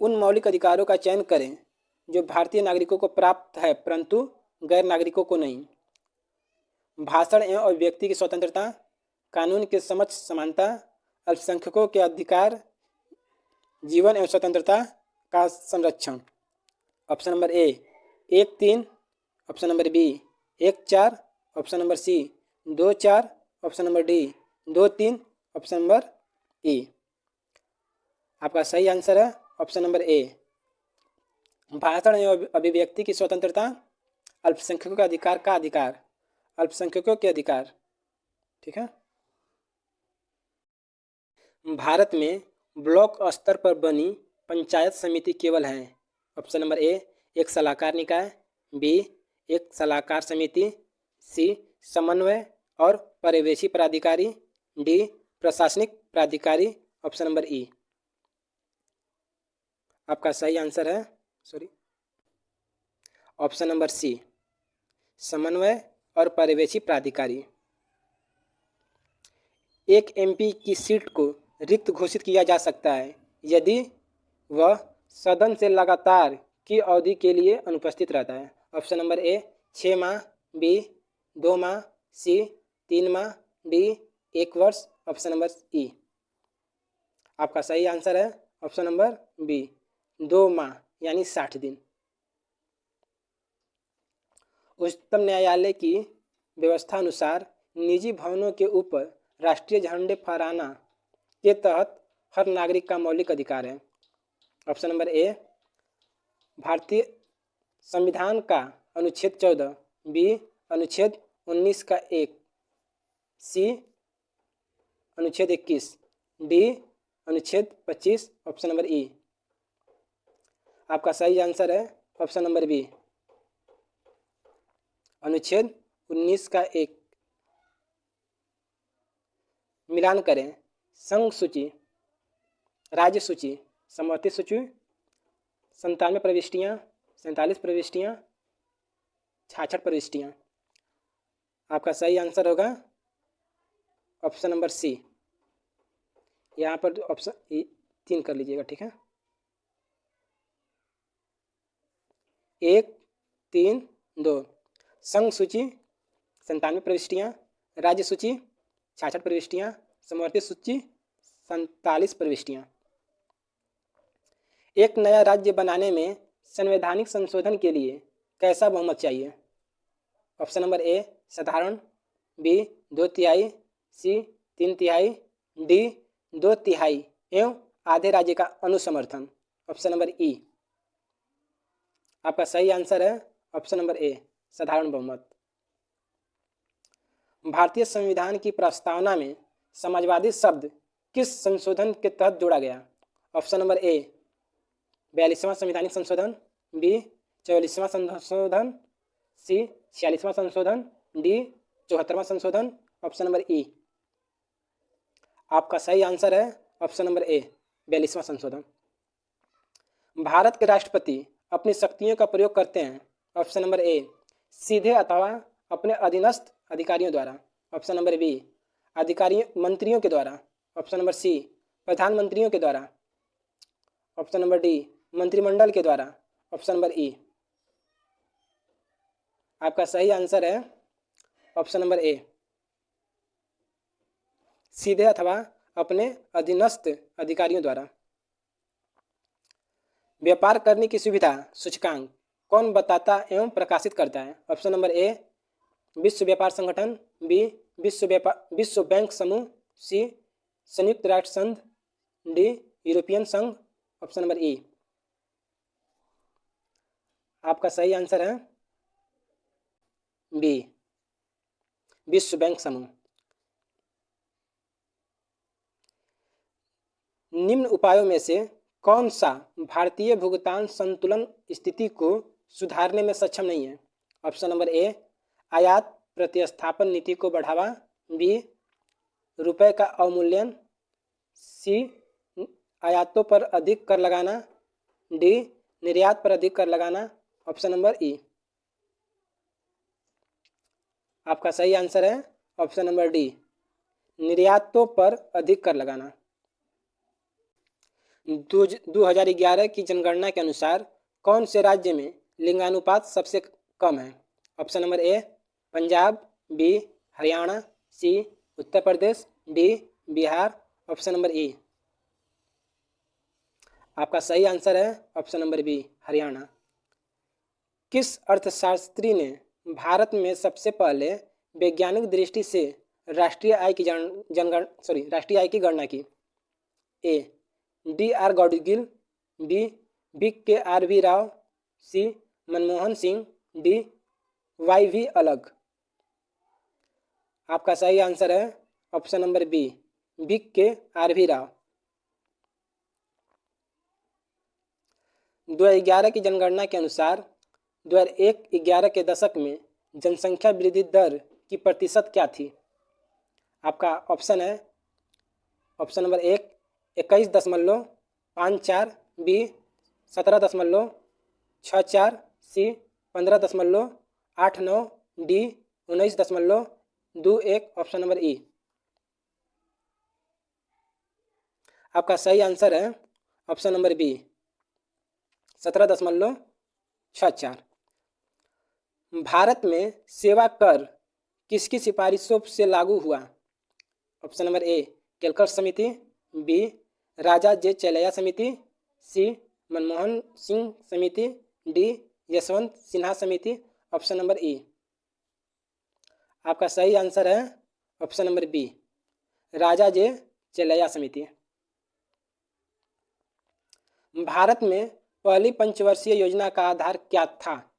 उन मौलिक अधिकारों का चयन करें जो भारतीय नागरिकों को प्राप्त है परंतु गैर नागरिकों को नहीं। भाषण एवं अभिव्यक्ति की स्वतंत्रता, कानून के समक्ष समानता, अल्पसंख्यकों के अधिकार, जीवन एवं स्वतंत्रता का संरक्षण। Option number A 1, 3, option number B 1, 4, option number C 2, 4, option number D 2, 3, option number E. आपका सही आंसर है ऑप्शन नंबर ए, भाषण एवं अभिव्यक्ति की स्वतंत्रता, अल्पसंख्यकों के अधिकार का अधिकार, अल्पसंख्यकों के अधिकार। ठीक है। भारत में ब्लॉक स्तर पर बनी पंचायत समिति केवल है। ऑप्शन नंबर ए एक सलाहकार निकाय, बी एक सलाहकार समिति, सी समन्वय और पर्यवेक्षी प्राधिकारी, डी प्रशासनिक प्राधिकारी, ऑप्शन नंबर ई। आपका सही आंसर है ऑप्शन नंबर सी समन्वय और पर्यवेक्षी प्राधिकारी। एक एमपी की सीट को रिक्त घोषित किया जा सकता है यदि वह सदन से लगातार की अवधि के लिए अनुपस्थित रहता है। ऑप्शन नंबर ए 6 माह, बी 2 माह, सी 3 माह, डी 1 वर्ष, ऑप्शन नंबर ई। आपका सही आंसर है ऑप्शन नंबर बी 2 माह यानी 60 दिन। उच्चतम न्यायालय की व्यवस्था अनुसार निजी भवनों के ऊपर राष्ट्रीय झंडे फहराना के तहत हर नागरिक का मौलिक अधिकार है। ऑप्शन नंबर ए भारतीय संविधान का अनुच्छेद 14, बी अनुच्छेद 19 का 1, सी अनुच्छेद 21, डी अनुच्छेद 25, ऑप्शन नंबर ई। आपका सही आंसर है ऑप्शन नंबर बी अनुच्छेद 19 का 1। मिलान करें संघ सूची, राज्य सूची, समवर्ती सूची, 97 प्रविष्टियाँ, 47 प्रविष्टियाँ, 66 प्रविष्टियाँ। आपका सही आंसर होगा ऑप्शन नंबर सी। यहाँ पर ऑप्शन 3 कर लीजिएगा। ठीक है, 1, 3, 2। संघ सूची 97 प्रविष्टियाँ, राज्य सूची 66 प्रविष्टियाँ, समवर्ती सूची 47 प्रविष्टियाँ। एक नया राज्य बनाने में संवैधानिक संशोधन के लिए कैसा बहुमत चाहिए? ऑप्शन नंबर ए साधारण, बी 2/3, सी 3/3, डी 2/3 एवं आधे राज्य का अनुसमर्थन। Option number E. आपका सही आंसर है ऑप्शन नंबर ए साधारण बहुमत। भारतीय संविधान की प्रस्तावना में समाजवादी शब्द किस संशोधन के तहत जोड़ा गया? ऑप्शन नंबर ए 42वां संवैधानिक संशोधन, बी 44वां संशोधन, सी 46वां संशोधन, डी 74वां संशोधन। Option number E. आपका सही आंसर है ऑप्शन नंबर ए 42वां संशोधन। भारत के राष्ट्रपति अपनी शक्तियों का प्रयोग करते हैं। ऑप्शन नंबर ए सीधे अथवा अपने अधीनस्थ अधिकारियों द्वारा। ऑप्शन नंबर बी अधिकारियों मंत्रियों के द्वारा। ऑप्शन नंबर सी प्रधानमंत्रियों के द्वारा। ऑप्शन नंबर डी मंत्रिमंडल के द्वारा। Option number E. आपका सही आंसर है ऑप्शन नंबर ए सीधे अथवा अपने अधीनस्थ अधिकारियों द्वारा। व्यापार करने की सुविधा सूचकांक कौन बताता एवं प्रकाशित करता है? ऑप्शन नंबर ए विश्व व्यापार संगठन, बी विश्व बैंक समूह, सी संयुक्त राष्ट्र संघ, डी यूरोपियन संघ। Option number E. आपका सही आंसर है बी विश्व बैंक समूह। निम्न उपायों में से कौन सा भारतीय भुगतान संतुलन स्थिति को सुधारने में सक्षम नहीं है? ऑप्शन नंबर ए आयात प्रतिस्थापन नीति को बढ़ावा, बी रुपए का अवमूल्यन, सी आयातों पर अधिक कर लगाना, डी निर्यात पर अधिक कर लगाना। Option number E. आपका सही आंसर है ऑप्शन नंबर डी निर्यातों पर अधिक कर लगाना। 2011 की जनगणना के अनुसार कौन से राज्य में लिंगानुपात सबसे कम है? Option number A Punjab, B Haryana, C Uttar Pradesh, D Bihar. Option number E. आपका सही आंसर है ऑप्शन नंबर बी हरियाणा। किस अर्थशास्त्री ने भारत में सबसे पहले वैज्ञानिक दृष्टि से राष्ट्रीय आय की गणना की? A D R Gadgil, B BKRV Rao, C Manmohan Singh, D YV Alagh. आपका सही आंसर है option number B BKRV Rao. 2011 की जनगणना के अनुसार 2001-11 के दशक में जनसंख्या वृद्धि दर की प्रतिशत क्या थी? आपका ऑप्शन है ऑप्शन नंबर 21.54, बी 17.64, सी 15.89, डी 19.21। Option number E. आपका सही आंसर है ऑप्शन नंबर बी 17.64। भारत में सेवा कर किसकी सिफारिशों से लागू हुआ? ऑप्शन नंबर ए केलकर समिति, बी राजा जे चेलैया समिति, सी मनमोहन सिंह समिति, डी यशवंत सिन्हा समिति। Option number E. आपका सही आंसर है ऑप्शन नंबर बी राजा जे चेलैया समिति। भारत में पहली पंचवर्षीय योजना का आधार क्या था?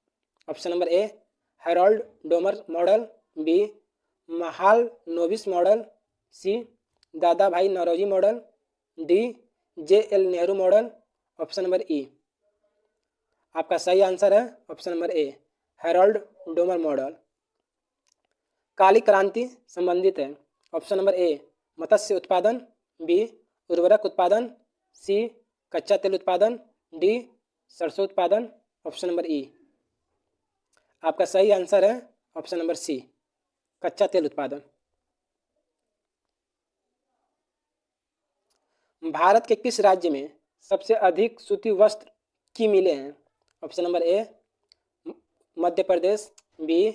Option number A Harrod Domar model, B Mahalanobis model, C Dadabhai Naoroji model, D JL Nehru model. Option number E. आपका सही आंसर है option number A Harrod Domar model. काली क्रांति संबंधित है। ऑप्शन नंबर ए मत्स्य उत्पादन, बी उर्वरक उत्पादन, सी कच्चा तेल उत्पादन, डी सरसों उत्पादन। Option number E. आपका सही आंसर है ऑप्शन नंबर सी कच्चा तेल उत्पादन। भारत के किस राज्य में सबसे अधिक सूती वस्त्र की मिलें हैं? Option number A Madhya Pradesh, B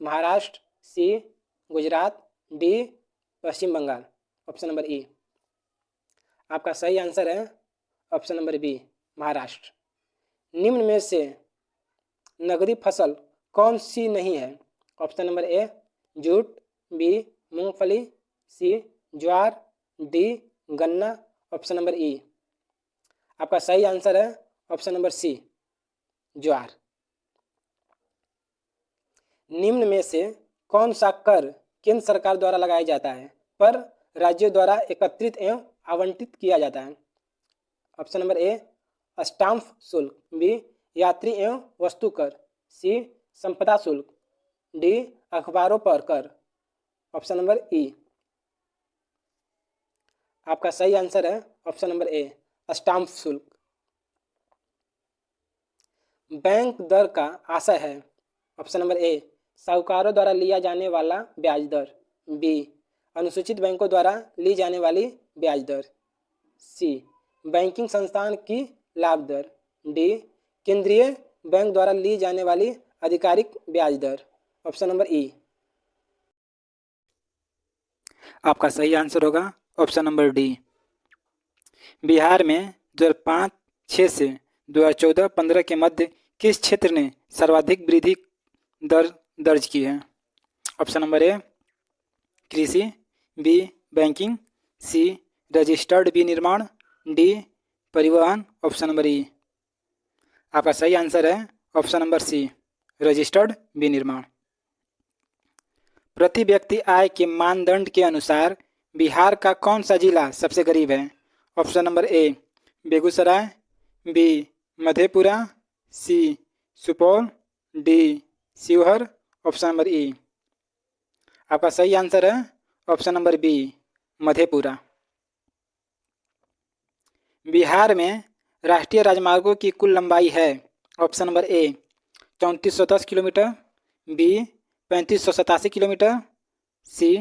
Maharashtra, C Gujarat, D Paschim Bengal. Option number E. आपका सही आंसर है ऑप्शन नंबर बी महाराष्ट्र। निम्न में से नगदी फसल कौन सी नहीं है? Option number A jute, B मूंगफली, सी ज्वार, डी गन्ना। Option number E. आपका सही आंसर है ऑप्शन नंबर सी ज्वार। निम्न में से कौन सा कर केंद्र सरकार द्वारा लगाया जाता है पर राज्यों द्वारा एकत्रित एवं आवंटित किया जाता है? ऑप्शन नंबर ए स्टाम्प शुल्क, बी यात्री एवं वस्तु कर, सी संपदा शुल्क, डी अखबारों पर कर। Option number E. आपका सही आंसर है ऑप्शन नंबर ए स्टाम्प शुल्क। बैंक दर का आशय है? ऑप्शन नंबर ए साहूकारों द्वारा लिया जाने वाला ब्याज दर, बी अनुसूचित बैंकों द्वारा ली जाने वाली ब्याज दर, सी बैंकिंग संस्थान की लाभ दर, डी केंद्रीय बैंक द्वारा ली जाने वाली आधिकारिक ब्याज दर। Option number E. आपका सही आंसर होगा ऑप्शन नंबर डी। बिहार में 2005-06 से 2014-15 के मध्य किस क्षेत्र ने सर्वाधिक वृद्धि दर दर्ज की है? ऑप्शन नंबर ए कृषि, बी बैंकिंग, सी रजिस्टर्ड विनिर्माण, डी परिवहन। Option number E. आपका सही आंसर है ऑप्शन नंबर सी रजिस्टर्ड विनिर्माण। प्रति व्यक्ति आय के मानदंड के अनुसार बिहार का कौन सा जिला सबसे गरीब है? Option number A Begusarai, B Madhepura, C Supaul, D Sheohar. Option number E. आपका सही आंसर है option number B Madhepura. Bihar में राष्ट्रीय राजमार्गों की कुल लंबाई है? Option number A 3410 kilometre, B 3587 kilometre, C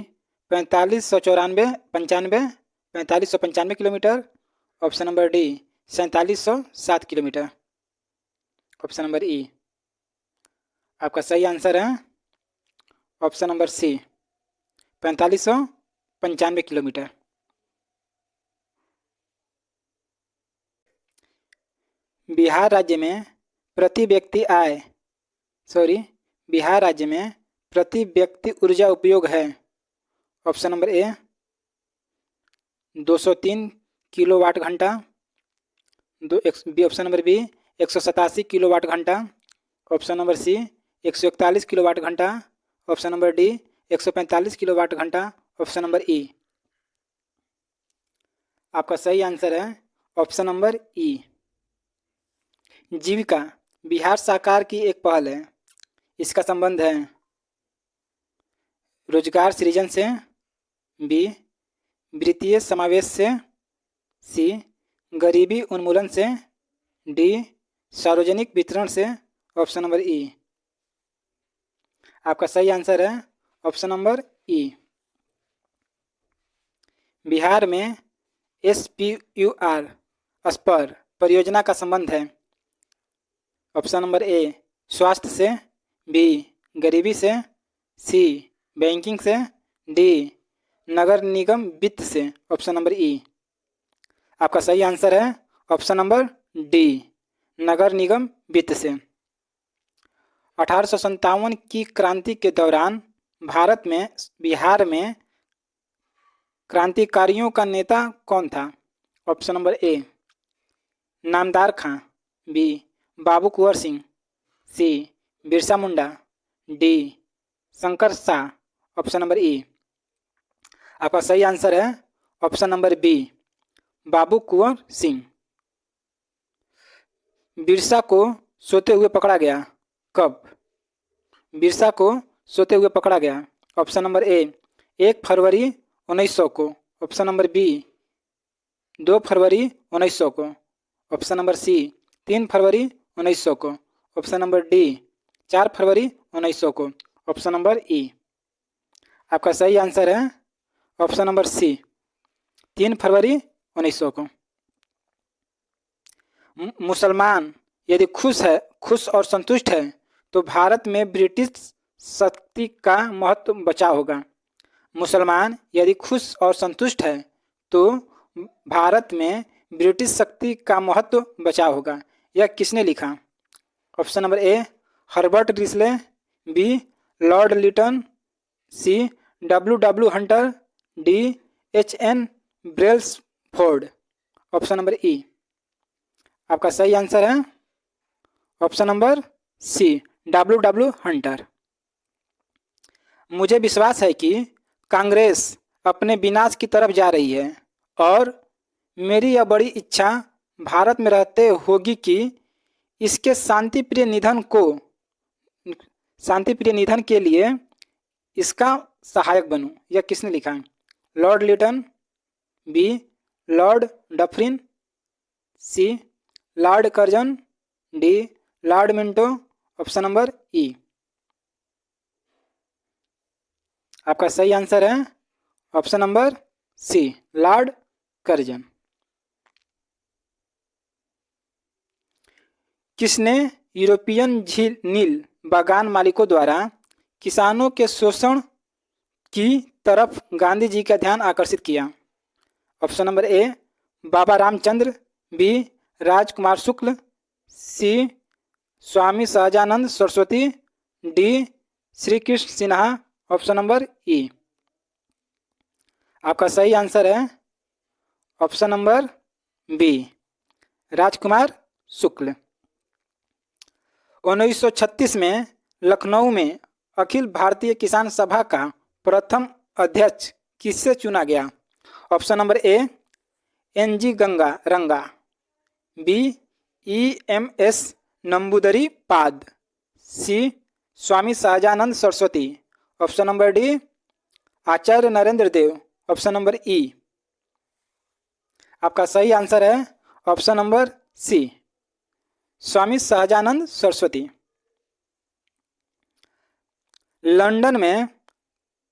4595 kilometre. Option number D 4707 kilometre. Option number E. आपका सही आंसर है option number C 4595 kilometre. Bihar राज्य में प्रति व्यक्ति ऊर्जा उपयोग है? ऑप्शन नंबर ए 203 किलोवाट घंटा, ऑप्शन नंबर बी 187 किलोवाट घंटा, ऑप्शन नंबर सी 141 किलोवाट घंटा, ऑप्शन नंबर डी 145 किलोवाट घंटा। Option number E. आपका सही आंसर है ऑप्शन नंबर ई। जीविका बिहार सरकार की एक पहल है। इसका संबंध है रोजगार सृजन से, बी वित्तीय समावेश से, सी गरीबी उन्मूलन से, डी सार्वजनिक वितरण से। Option number E. आपका सही आंसर है ऑप्शन नंबर ई। बिहार में SPUR स्पर परियोजना का संबंध है? ऑप्शन नंबर ए स्वास्थ्य से, बी गरीबी से, सी बैंकिंग से, डी नगर निगम वित्त से। Option number E. आपका सही आंसर है ऑप्शन नंबर डी नगर निगम वित्त से। 1857 की क्रांति के दौरान बिहार में क्रांतिकारियों का नेता कौन था? Option number A Namdar Khan, B Babu Kunwar Singh, C Birsa Munda, D Shankar Shah. Option number E. आपका सही आंसर है option number B Babu Kunwar Singh. Birsa को सोते हुए पकड़ा गया कब? बिरसा को सोते हुए पकड़ा गया। ऑप्शन नंबर ए 1 फरवरी 1900 को, ऑप्शन नंबर बी 2 फरवरी 1900 को, ऑप्शन नंबर सी 3 फरवरी 1900 को, ऑप्शन नंबर डी 4 फरवरी 1900 को। Option number E. आपका सही आंसर है ऑप्शन नंबर सी 3 फरवरी 1900 को। मुसलमान यदि खुश और संतुष्ट है तो भारत में ब्रिटिश शक्ति का महत्व बचा होगा। मुसलमान यदि खुश और संतुष्ट है तो भारत में ब्रिटिश शक्ति का महत्व बचा होगा। यह किसने लिखा? Option number A Herbert Risley, B lord Lytton, C W Hunter, D H N. Brailsford. Option number E आपका सही आंसर है option number C W Hunter. मुझे विश्वास है कि कांग्रेस अपने विनाश की तरफ जा रही है और मेरी यह बड़ी इच्छा भारत में रहते होगी कि इसके शांतिप्रिय निधन के लिए इसका सहायक बनूं। यह किसने लिखा है? Lord Lytton, B Lord Dufferin, C Lord Curzon, D Lord Minto. Option number E आपका सही आंसर है option number C Lord Curzon. किसने यूरोपियन झील नील बागान मालिकों द्वारा किसानों के शोषण की तरफ गांधी जी का ध्यान आकर्षित किया? Option number A Baba Ramchandra, B Rajkumar Shukla, C Swami Sahajanand Saraswati, D Shri Krishna Sinha. Option number E आपका सही आंसर है option number B Rajkumar Shukla. 1936 में लखनऊ में अखिल भारतीय किसान सभा का प्रथम अध्यक्ष किससे चुना गया? Option number A N G. Ranga, B E M S. Namboodiripad, C Swami Sahajanand Saraswati. Option number D Acharya Narendra Dev. Option number E आपका सही आंसर है option number C Swami Sahajanand Saraswati. London में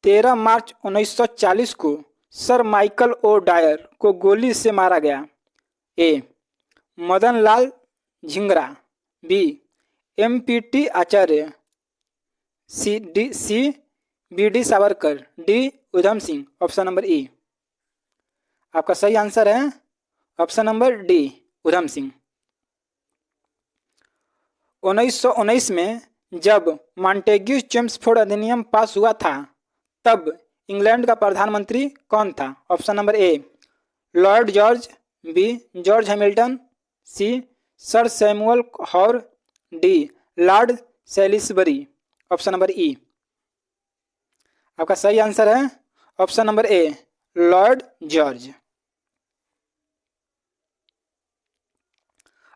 13 मार्च 1940 को सर माइकल ओ डायर को गोली से मारा गया? ए मदन लाल झिंगरा, बी एम.पी.टी. आचार्य, सी BD. Savarkar, D Udham Singh. Option number E आपका सही आंसर है option number D Udham Singh. 1919 में जब मॉन्टेग्यू चेम्सफोर्ड अधिनियम पास हुआ था तब इंग्लैंड का प्रधानमंत्री कौन था? Option number A lord George, B George Hamilton, C sir Samuel Hoare, D lord Salisbury. Option number E आपका सही आंसर है option number A lord George.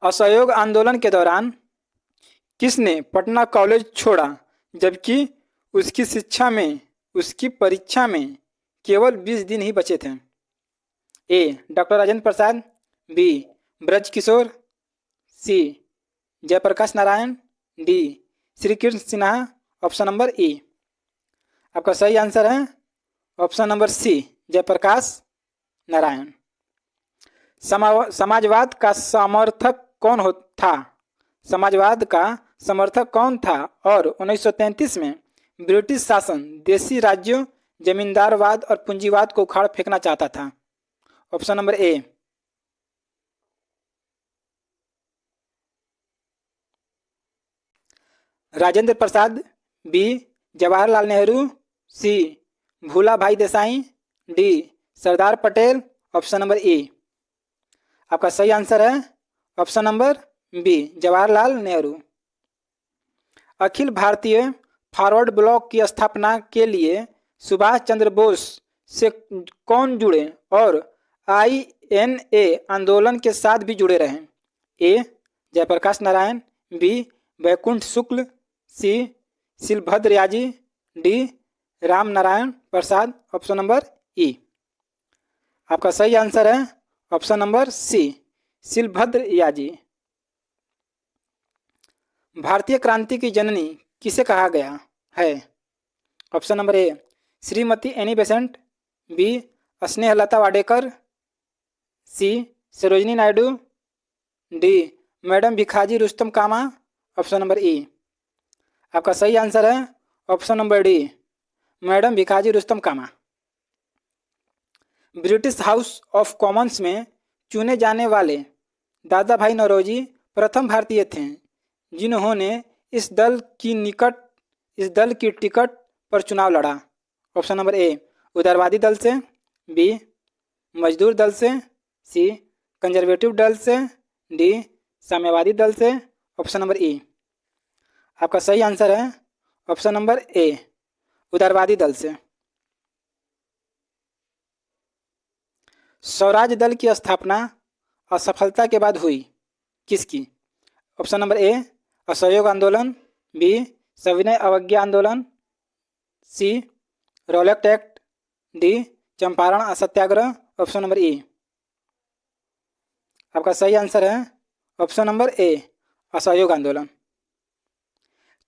असहयोग आंदोलन के दौरान किसने पटना कॉलेज छोड़ा जबकि उसकी परीक्षा में केवल 20 दिन ही बचे थे? A doctor Rajendra Prasad, B Braj Kishore, C Jayaprakash Narayan, D Shri Krishna Sinha. Option number E आपका सही आंसर है option number C Jayaprakash Narayan. समाजवाद का समर्थक था? समाजवाद का समर्थक कौन था और 1933 में ब्रिटिश शासन देशी राज्यों, जमींदारवाद और पूंजीवाद को उखाड़ फेंकना चाहता था? Option number A Rajendra Prasad, B Jawaharlal Nehru, C Bhulabhai Desai, D Sardar Patel. Option number A आपका सही आंसर है option number B Jawaharlal Nehru. अखिल भारतीय फॉरवर्ड ब्लॉक की स्थापना के लिए सुभाष चंद्र बोस से कौन जुड़े और INA आंदोलन के साथ भी जुड़े रहे? ए जयप्रकाश नारायण, बी वैकुंठ शुक्ल, सी शिलभद्र याजी, D Ram Narayan Prasad. Option number E आपका सही आंसर है ऑप्शन नंबर सी शिलभद्र याजी। भारतीय क्रांति की जननी किसे कहा गया है? Option number A Shrimati Annie Besant, B Snehlata Wadekar, C Sarojini Naidu, D madam Bhikaji Rustom Cama. Option number E आपका सही आंसर है option number D madam Bhikaji Rustom Cama. British House of Commons में चुने जाने वाले दादा भाई नौरोजी प्रथम भारतीय थे जिन्होंने इस दल की टिकट पर चुनाव लड़ा? ऑप्शन नंबर ए उदारवादी दल से, बी मजदूर दल से, सी कंजर्वेटिव दल से, डी साम्यवादी दल से। ऑप्शन नंबर ई आपका सही आंसर है ऑप्शन नंबर ए उदारवादी दल से। स्वराज दल की स्थापना असफलता के बाद हुई किसकी? ऑप्शन नंबर ए असहयोग आंदोलन, बी सविनय अवज्ञा आंदोलन, सी रॉलेट एक्ट, डी चंपारण सत्याग्रह। ऑप्शन नंबर ई आपका सही आंसर है ऑप्शन नंबर ए असहयोग आंदोलन।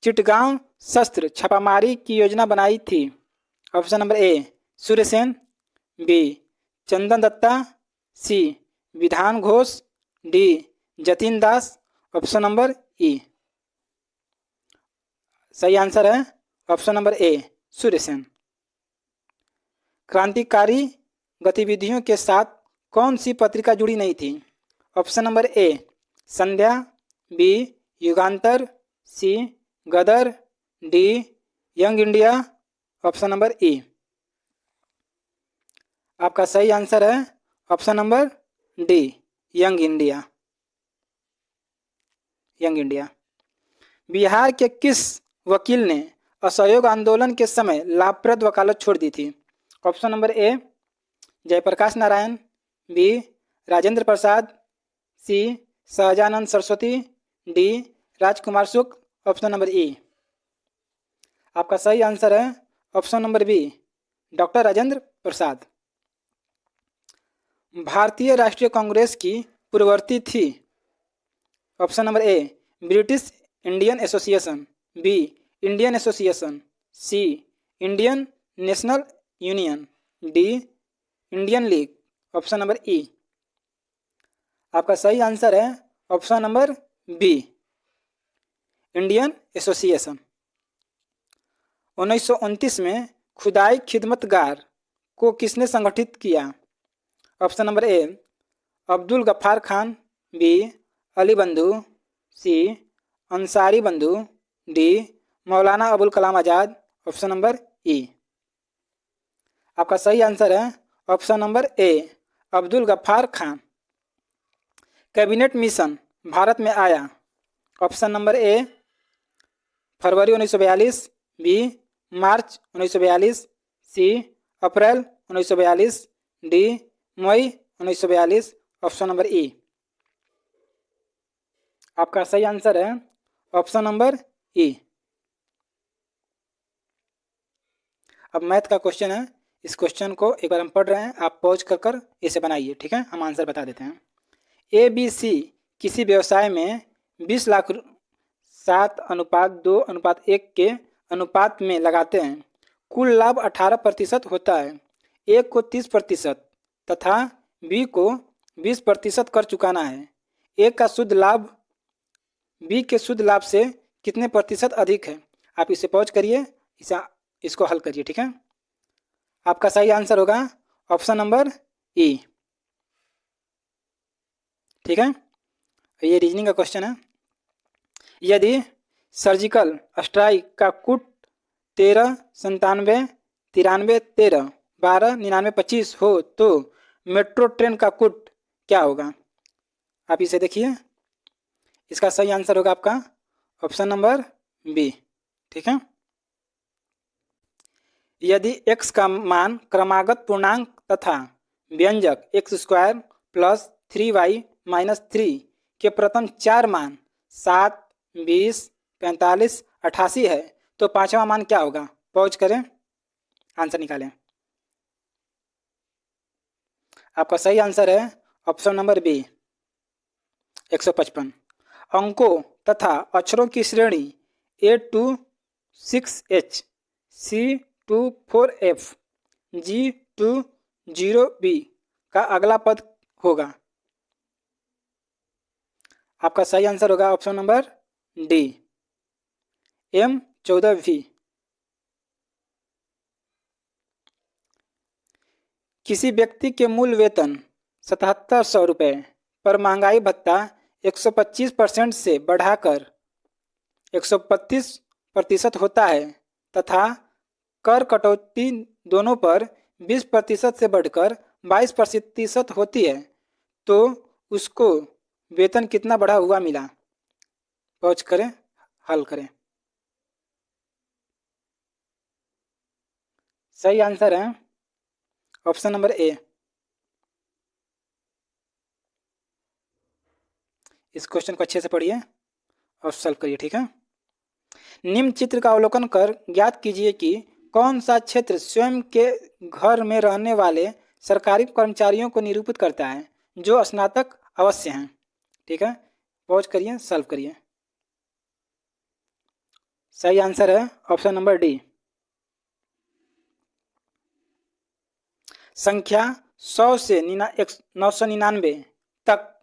चिटगांव शस्त्र छापामारी की योजना बनाई थी? Option number A Suryasen, B Chandan Datta, C Bidhan Ghosh, D Jatin Das. Option number E सही आंसर है ऑप्शन नंबर ए सूर्यसेन। क्रांतिकारी गतिविधियों के साथ कौन सी पत्रिका जुड़ी नहीं थी? Option number A Sandhya, B Yugantar, C Ghadar, D Young India. Option number E आपका सही आंसर है option number D Young India. Young India. Bihar के किस वकील ने असहयोग आंदोलन के समय लाभप्रद वकालत छोड़ दी थी? Option number A Jayaprakash Narayan, B Rajendra Prasad, C Sahajanand Saraswati, D Rajkumar Shukla. Option number E आपका सही आंसर है option number B doctor Rajendra Prasad. भारतीय राष्ट्रीय कांग्रेस की पूर्ववर्ती थी? Option number A British Indian Association, B Indian Association, C Indian National Union, D Indian League. Option number E आपका सही आंसर है option number B Indian Association. 1929 में खुदाई खिदमतगार को किसने संगठित किया? Option number A Abdul Gaffar Khan, B Ali बंधु, सी अंसारी बंधु, D Maulana Abul Kalam Azad. Option number E आपका सही आंसर है option number A Abdul Gaffar Khan. Cabinet mission Bharat में आया? ऑप्शन नंबर ए फरवरी 1942, बी मार्च 1942, सी अप्रैल 1942, डी मई 1942। ऑप्शन नंबर ई आपका सही आंसर है ऑप्शन नंबर ई। अब मैथ का क्वेश्चन है, इस क्वेश्चन को एक बार हम पढ़ रहे हैं, आप पॉज कर कर इसे बनाइए, ठीक है? हम आंसर बता देते हैं। ए बी सी किसी व्यवसाय में 20 लाख 7:2:1 के अनुपात में लगाते हैं। कुल लाभ 18% होता है। ए को 30% तथा बी को 20% कर चुकाना है। ए का शुद्ध लाभ बी के शुद्ध लाभ से कितने प्रतिशत अधिक है? आप इसे पॉज करिए, इसको हल करिए, ठीक है? आपका सही आंसर होगा ऑप्शन नंबर ई, ठीक है? ये रीजनिंग का क्वेश्चन है। यदि सर्जिकल स्ट्राइक का कुट 13 97 93 13 12 99 25 हो तो मेट्रो ट्रेन का कुट क्या होगा? आप इसे देखिए, इसका सही आंसर होगा आपका ऑप्शन नंबर बी, ठीक है? यदि x का मान क्रमागत पूर्णांक तथा व्यंजक x² प्लस 3y माइनस 3 के प्रथम 4 मान 7, 20, 45, 88 है तो पांचवा मान क्या होगा? पॉज करें, आंसर निकालें। आपका सही आंसर है ऑप्शन नंबर बी 155। अंकों तथा अक्षरों की श्रेणी A26H, C24F, G20B का अगला पद होगा। आपका सही आंसर होगा ऑप्शन नंबर डी M14V। किसी व्यक्ति के मूल वेतन 7700 रुपये पर महंगाई भत्ता 125% से बढ़ाकर 132% होता है तथा कर कटौती दोनों पर 20% से बढ़कर 22% होती है तो उसको वेतन कितना बढ़ा हुआ मिला? पहुँच करें, हल करें। सही आंसर है ऑप्शन नंबर ए। इस क्वेश्चन को अच्छे से पढ़िए और सॉल्व करिए, ठीक है। निम्न चित्र का अवलोकन कर ज्ञात कीजिए कि कौन सा क्षेत्र स्वयं के घर में रहने वाले सरकारी कर्मचारियों को निरूपित करता है जो स्नातक अवश्य हैं, ठीक है। पॉज करिए, सॉल्व करिए। सही आंसर है ऑप्शन नंबर डी। संख्या 100 से 999 तक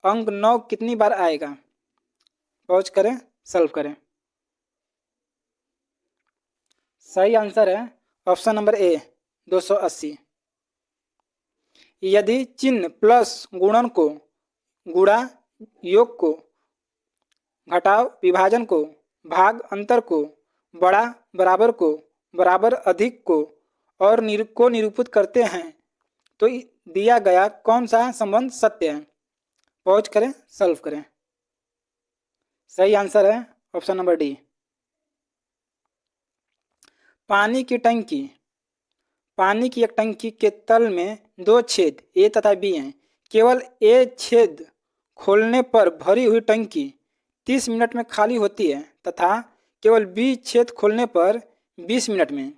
अंक 9 कितनी बार आएगा? पॉज करें, सॉल्व करें। सही आंसर है ऑप्शन नंबर ए 280। यदि चिन्ह प्लस गुणन को, गुणा योग को, घटाव विभाजन को, भाग अंतर को, बड़ा बराबर को, बराबर अधिक को और निरूपित करते हैं तो दिया गया कौन सा संबंध सत्य है? पॉज करें, सॉल्व करें। सही आंसर है ऑप्शन नंबर डी। पानी की टंकी, पानी की एक टंकी के तल में दो छेद ए तथा बी हैं। केवल ए छेद खोलने पर भरी हुई टंकी 30 मिनट में खाली होती है तथा केवल बी छेद खोलने पर 20 मिनट में।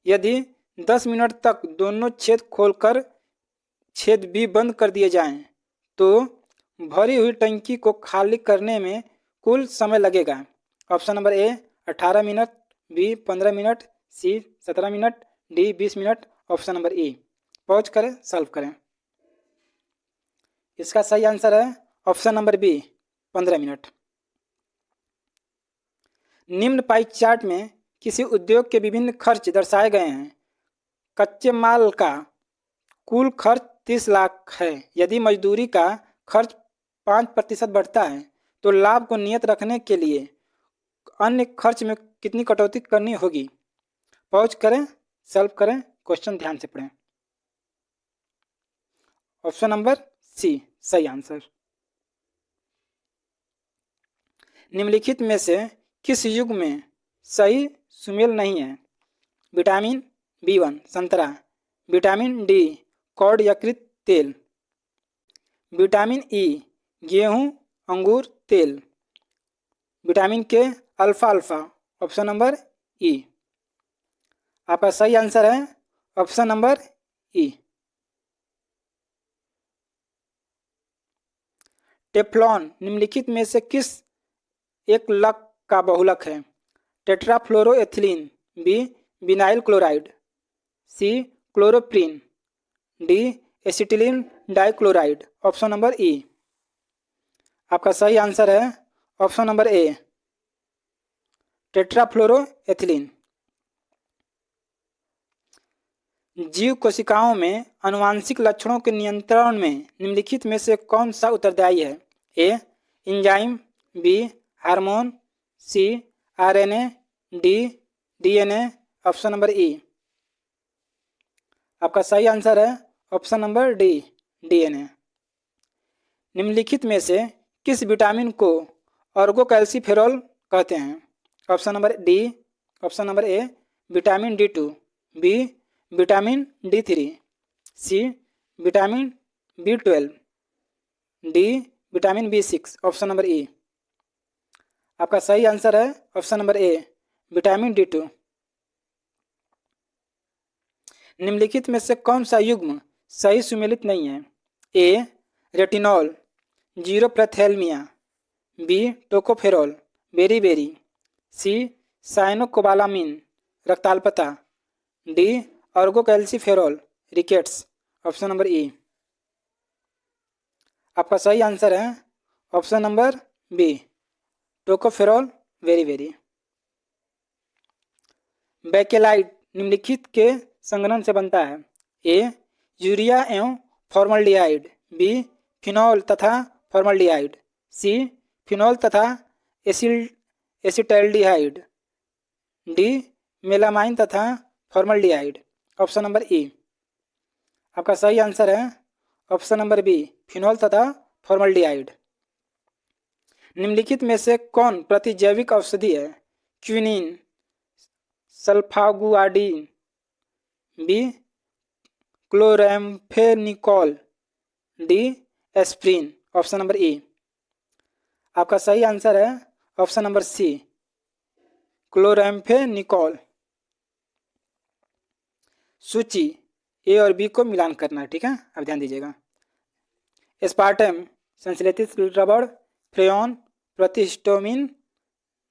यदि 10 मिनट तक दोनों छेद खोलकर छेद बी बंद कर दिए जाएं तो भरी हुई टंकी को खाली करने में कुल समय लगेगा। Option number A 18 minute, B 15 minute, C 17 minute, D 20 minute. Option number E. Pause करें, सॉल्व करें। इसका सही आंसर है ऑप्शन नंबर बी 15 मिनट। निम्न पाई चार्ट में किसी उद्योग के विभिन्न खर्च दर्शाए गए हैं। कच्चे माल का कुल खर्च 30 लाख है। यदि मजदूरी का खर्च 5% बढ़ता है तो लाभ को नियत रखने के लिए अन्य खर्च में कितनी कटौती करनी होगी? पॉज करें, सॉल्व करें, क्वेश्चन ध्यान से पढ़ें। ऑप्शन नंबर सी सही आंसर। निम्नलिखित में से किस युग में सही सुमेल नहीं है? विटामिन B1 संतरा, विटामिन डी कॉड यकृत तेल, विटामिन ई गेहूं अंगूर तेल, विटामिन के alpha alpha. Option number E. आपका सही आंसर है ऑप्शन नंबर ई। टेफ्लॉन निम्नलिखित में से किस एक लक का बहुलक है? Tetrafluoroethylene, B vinyl chloride, C chloroprene, D acetylene dichloride. Option number E. आपका सही आंसर है ऑप्शन नंबर ए टेट्राफ्लोरोएथिलीन। जीव कोशिकाओं में आनुवांशिक लक्षणों के नियंत्रण में निम्नलिखित में से कौन सा उत्तरदायी है? A enzyme, B hormone, C RNA, D DNA. Option number E. आपका सही आंसर है ऑप्शन नंबर डी डीएनए। निम्नलिखित में से किस विटामिन को ऑर्गोकैल्सिफेरॉल कहते हैं? Option number D, option number A vitamin D2, B vitamin D3, C vitamin B12, D vitamin B6। Option number E. आपका सही आंसर है option number A vitamin D2। निम्नलिखित में से कौन सा युग्म सही सुमेलित नहीं है? A retinol, xerophthalmia, B tocopherol beriberi, C cyanocobalamin रक्ताल्पता, D ergocalciferol rickets. Option number E. आपका सही आंसर है option number B tocopherol beriberi. Bakelite निम्नलिखित के संघनन से बनता है? ए यूरिया एवं फॉर्मल्डिहाइड, बी फिनॉल तथा फॉर्मल्डिहाइड, सी फिनॉल तथा एसिटाइलडिहाइड, डी मेलामाइन तथा फॉर्मल्डिहाइड। Option number E. आपका सही आंसर है ऑप्शन नंबर बी, फिनॉल तथा फॉर्मल्डिहाइड। निम्नलिखित में से कौन प्रतिजैविक औषधि है? Quinine, sulfaguanidine, B chloramphenicol, D aspirin. Option number E. आपका सही आंसर है ऑप्शन नंबर सी, क्लोराम्फेनिकोल। सूची ए और बी को मिलान करना है, ठीक है, अब ध्यान दीजिएगा। एस्पार्टम संश्लेषित रबड़, फ्रेयॉन, प्रतिहिस्टामिन,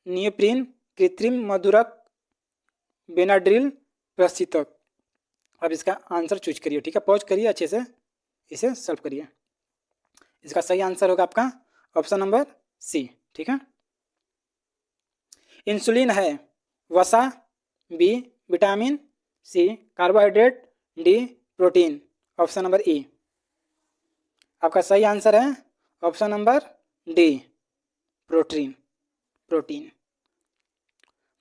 नियोप्रिन, कृत्रिम मधुरक, बेनाड्रिल, प्रशीतक। अब इसका आंसर चूज करिए, ठीक है, पॉज करिए, अच्छे से इसे सॉल्व करिए। इसका सही आंसर होगा आपका ऑप्शन नंबर सी, ठीक है। इंसुलिन है वसा, B vitamin, C carbohydrate, D protein. Option number E. आपका सही आंसर है option number D, protein. Protein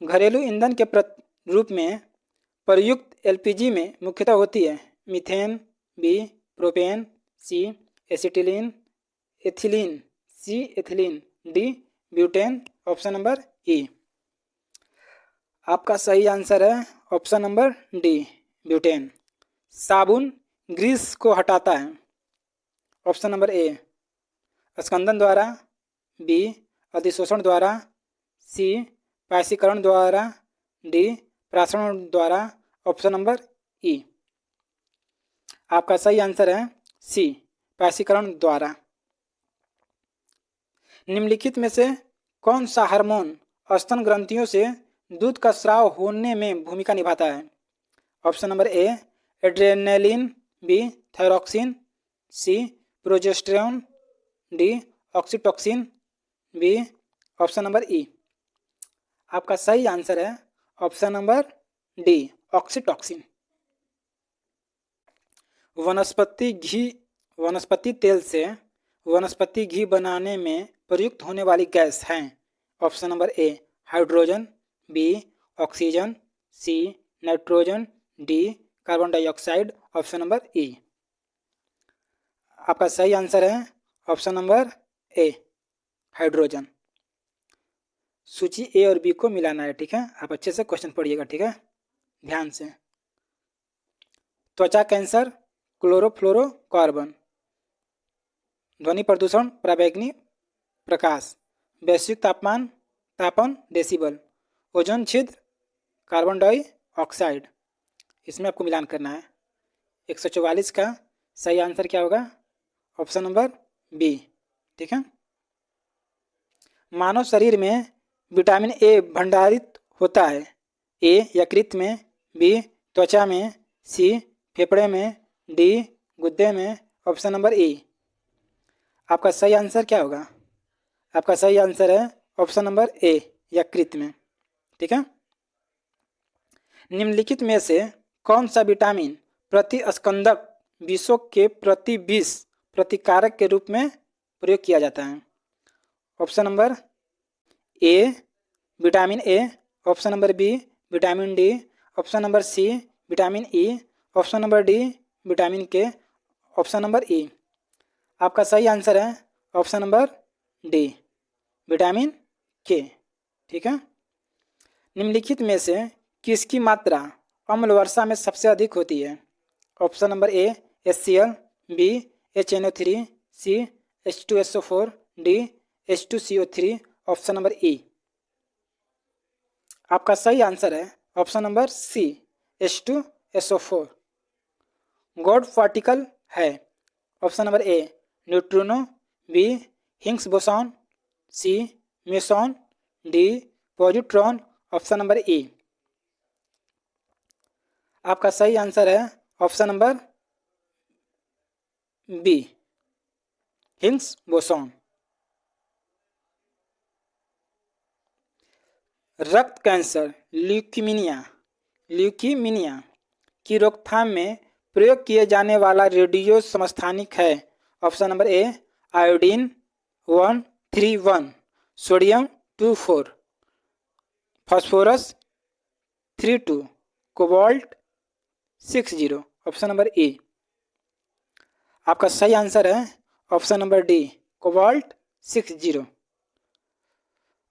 घरेलू ईंधन के रूप में प्रयुक्त एलपीजी में मुख्यतः होती है methane, B propane, C acetylene, ethylene, C ethylene, D butane. Option number E. आपका सही आंसर है ऑप्शन नंबर डी, ब्यूटेन। साबुन ग्रीस को हटाता है। ऑप्शन नंबर ए, स्कंदन द्वारा, बी अधिशोषण द्वारा, सी पायसीकरण द्वारा, डी प्रासरण द्वारा। Option number E. आपका सही आंसर है सी, पायसीकरण द्वारा। निम्नलिखित में से कौन सा हार्मोन स्तन ग्रंथियों से दूध का स्राव होने में भूमिका निभाता है? Option number A adrenaline, B thyroxine, C progesterone, D oxytocin, B. Option number E. आपका सही आंसर है ऑप्शन नंबर डी, ऑक्सीटोसिन। वनस्पति तेल से वनस्पति घी बनाने में प्रयुक्त होने वाली गैस हैं। Option number A hydrogen, B oxygen, C nitrogen, D carbon dioxide. Option number E. आपका सही आंसर है ऑप्शन नंबर ए, हाइड्रोजन। सूची ए और बी को मिलाना है, ठीक है, आप अच्छे से क्वेश्चन पढ़िएगा, ठीक है, ध्यान से। त्वचा कैंसर क्लोरोफ्लोरोकार्बन, ध्वनि प्रदूषण पराबैंगनी प्रकाश, वैश्विक तापन डेसिबल, ओजोन छिद्र कार्बन डाइऑक्साइड। इसमें आपको मिलान करना है। 144 का सही आंसर क्या होगा? ऑप्शन नंबर बी, ठीक है। मानव शरीर में विटामिन ए भंडारित होता है। ए यकृत में, बी त्वचा में, सी फेफड़े में, डी गुर्दे में। Option number E. आपका सही आंसर क्या होगा? आपका सही आंसर है ऑप्शन नंबर ए, यकृत में, ठीक है। निम्नलिखित में से कौन सा विटामिन प्रतिस्कंदक विषों के प्रति विष प्रतिकारक के रूप में प्रयोग किया जाता है? Option number A vitamin A, option number B vitamin D, option number C vitamin E, option number D vitamin K. Option number E. आपका सही आंसर है ऑप्शन नंबर डी, विटामिन के, ठीक है। निम्नलिखित में से किसकी मात्रा अम्ल वर्षा में सबसे अधिक होती है? Option number A HCl, B HNO3, C H2SO4, D H2CO3। Option number E. आपका सही आंसर है option number C, H2SO4। God particle है। Option number A neutrino, B Higgs boson, C meson, D positron. Option number E. आपका सही answer है option number B, Higgs boson. रक्त cancer leukaemia की रोकथाम में प्रयोग किए जाने वाला रेडियो समस्थानिक है। Option number A iodine 131, sodium 24, phosphorus 32, cobalt 60। Option number A. आपका सही आंसर है ऑप्शन नंबर डी, कोबाल्ट 60।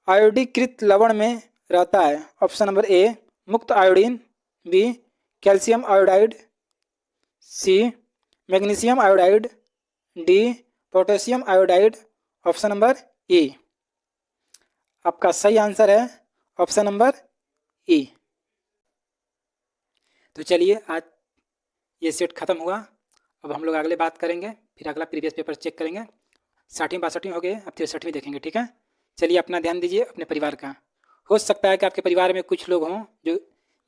आयोडीकृत लवण में रहता है। ऑप्शन नंबर ए, मुक्त iodine, B, calcium iodide, C, magnesium iodide, D, potassium iodide. Option number A. आपका सही आंसर है ऑप्शन नंबर ए। तो चलिए आज ये सेट खत्म हुआ। अब हम लोग अगले बात करेंगे, फिर अगला प्रीवियस पेपर चेक करेंगे। 60वीं 62वीं हो गए, अब 63वीं देखेंगे, ठीक है। चलिए अपना ध्यान दीजिए अपने परिवार का। हो सकता है कि आपके परिवार में कुछ लोग हों जो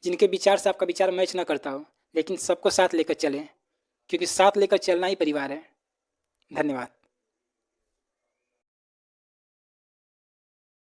जिनके विचार से आपका विचार मैच ना करता हो, लेकिन सबको साथ लेकर चलें, क्योंकि साथ लेकर चलना ही परिवार है। धन्यवाद।